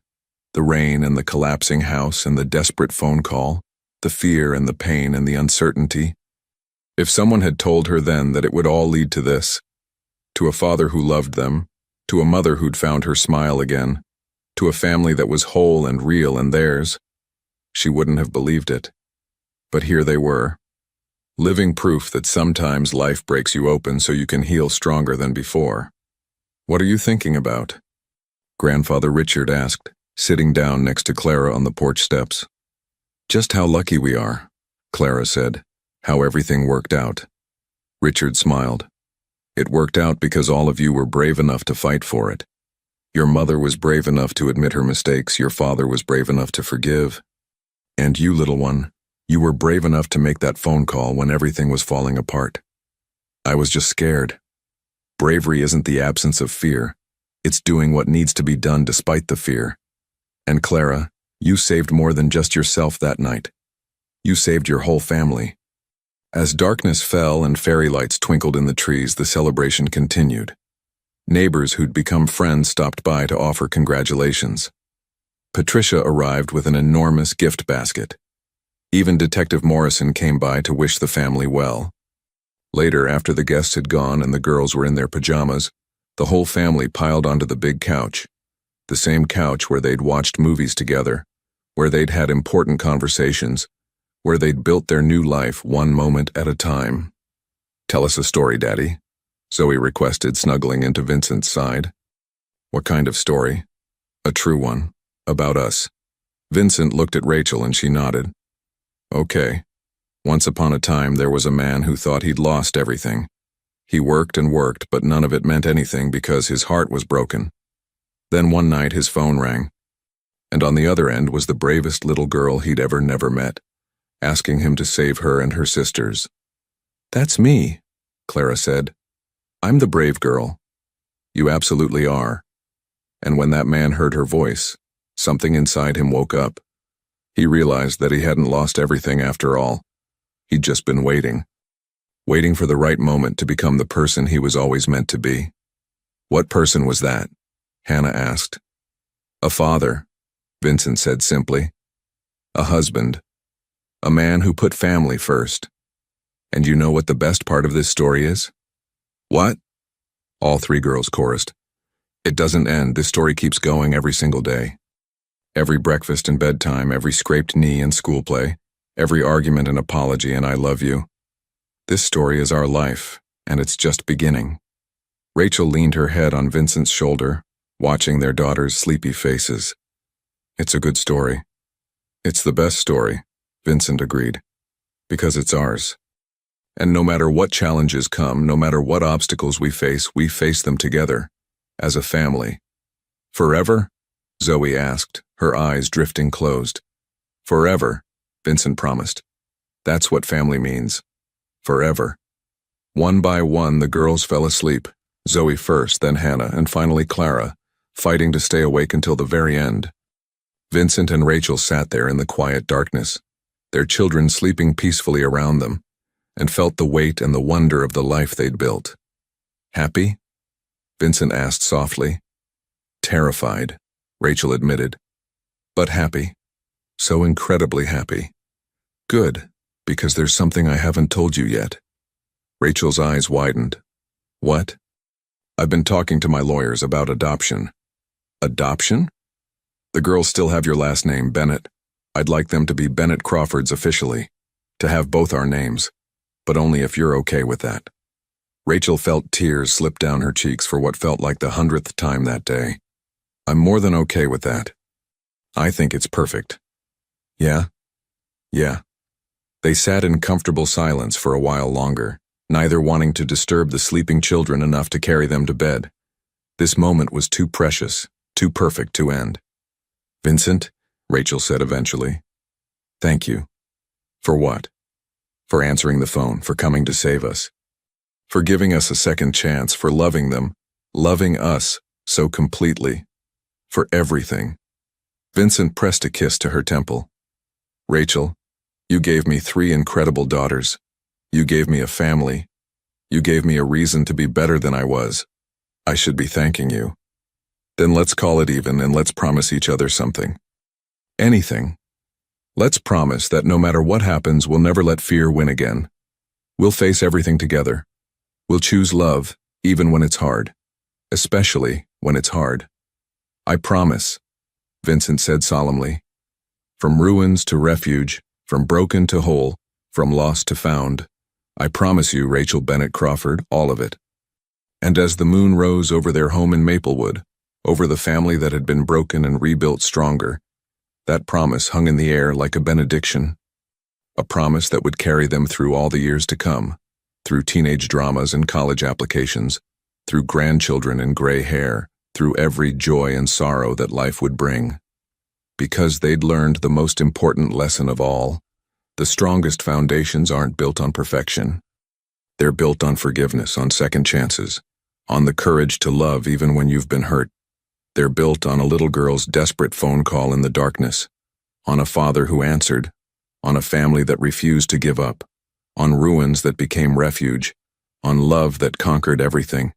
The rain and the collapsing house and the desperate phone call, the fear and the pain and the uncertainty. If someone had told her then that it would all lead to this, to a father who loved them, to a mother who'd found her smile again, to a family that was whole and real and theirs, she wouldn't have believed it. But here they were, living proof that sometimes life breaks you open so you can heal stronger than before. What are you thinking about? Grandfather Richard asked, sitting down next to Clara on the porch steps. Just how lucky we are, Clara said, how everything worked out. Richard smiled. It worked out because all of you were brave enough to fight for it. Your mother was brave enough to admit her mistakes, your father was brave enough to forgive. And you, little one, you were brave enough to make that phone call when everything was falling apart. I was just scared. Bravery isn't the absence of fear. It's doing what needs to be done despite the fear. And Clara, you saved more than just yourself that night. You saved your whole family. As darkness fell and fairy lights twinkled in the trees, the celebration continued. Neighbors who'd become friends stopped by to offer congratulations. Patricia arrived with an enormous gift basket. Even Detective Morrison came by to wish the family well. Later, after the guests had gone and the girls were in their pajamas, the whole family piled onto the big couch. The same couch where they'd watched movies together, where they'd had important conversations, where they'd built their new life one moment at a time. Tell us a story, Daddy, Zoe requested, snuggling into Vincent's side. What kind of story? A true one. About us. Vincent looked at Rachel and she nodded. Okay. Once upon a time there was a man who thought he'd lost everything. He worked and worked, but none of it meant anything because his heart was broken. Then one night his phone rang, and on the other end was the bravest little girl he'd never met, asking him to save her and her sisters. That's me, Clara said. I'm the brave girl. You absolutely are. And when that man heard her voice, something inside him woke up. He realized that he hadn't lost everything after all. He'd just been waiting for the right moment to become the person he was always meant to be. What person was that? Hannah asked. A father, Vincent said simply. A husband. A man who put family first. And you know what the best part of this story is? What? All three girls chorused. It doesn't end. This story keeps going every single day. Every breakfast and bedtime, every scraped knee and school play, Every argument an apology and I love you. This story is our life, and it's just beginning. Rachel leaned her head on Vincent's shoulder, watching their daughter's sleepy faces. It's a good story. It's the best story, Vincent agreed, because it's ours. And no matter what challenges come, no matter what obstacles we face them together, as a family. Forever? Zoe asked, her eyes drifting closed. Forever, Vincent promised. That's what family means. Forever. One by one, the girls fell asleep, Zoe first, then Hannah, and finally Clara, fighting to stay awake until the very end. Vincent and Rachel sat there in the quiet darkness, their children sleeping peacefully around them, and felt the weight and the wonder of the life they'd built. Happy? Vincent asked softly. Terrified, Rachel admitted. But happy. So incredibly happy. Good, because there's something I haven't told you yet. Rachel's eyes widened. What? I've been talking to my lawyers about adoption. Adoption? The girls still have your last name, Bennett. I'd like them to be Bennett Crawfords officially, to have both our names, but only if you're okay with that. Rachel felt tears slip down her cheeks for what felt like the 100th time that day. I'm more than okay with that. I think it's perfect. Yeah? Yeah. They sat in comfortable silence for a while longer, neither wanting to disturb the sleeping children enough to carry them to bed. This moment was too precious, too perfect to end. Vincent, Rachel said eventually. Thank you. For what? For answering the phone, for coming to save us. For giving us a second chance, for loving them, loving us so completely. For everything. Vincent pressed a kiss to her temple. Rachel, you gave me 3 incredible daughters. You gave me a family. You gave me a reason to be better than I was. I should be thanking you. Then let's call it even and let's promise each other something. Anything. Let's promise that no matter what happens, we'll never let fear win again. We'll face everything together. We'll choose love, even when it's hard. Especially when it's hard. I promise, Vincent said solemnly. From ruins to refuge, from broken to whole, from lost to found. I promise you, Rachel Bennett Crawford, all of it. And as the moon rose over their home in Maplewood, over the family that had been broken and rebuilt stronger, that promise hung in the air like a benediction. A promise that would carry them through all the years to come, through teenage dramas and college applications, through grandchildren and gray hair, through every joy and sorrow that life would bring. Because they'd learned the most important lesson of all, the strongest foundations aren't built on perfection. They're built on forgiveness, on second chances, on the courage to love even when you've been hurt. They're built on a little girl's desperate phone call in the darkness, on a father who answered, on a family that refused to give up, on ruins that became refuge, on love that conquered everything.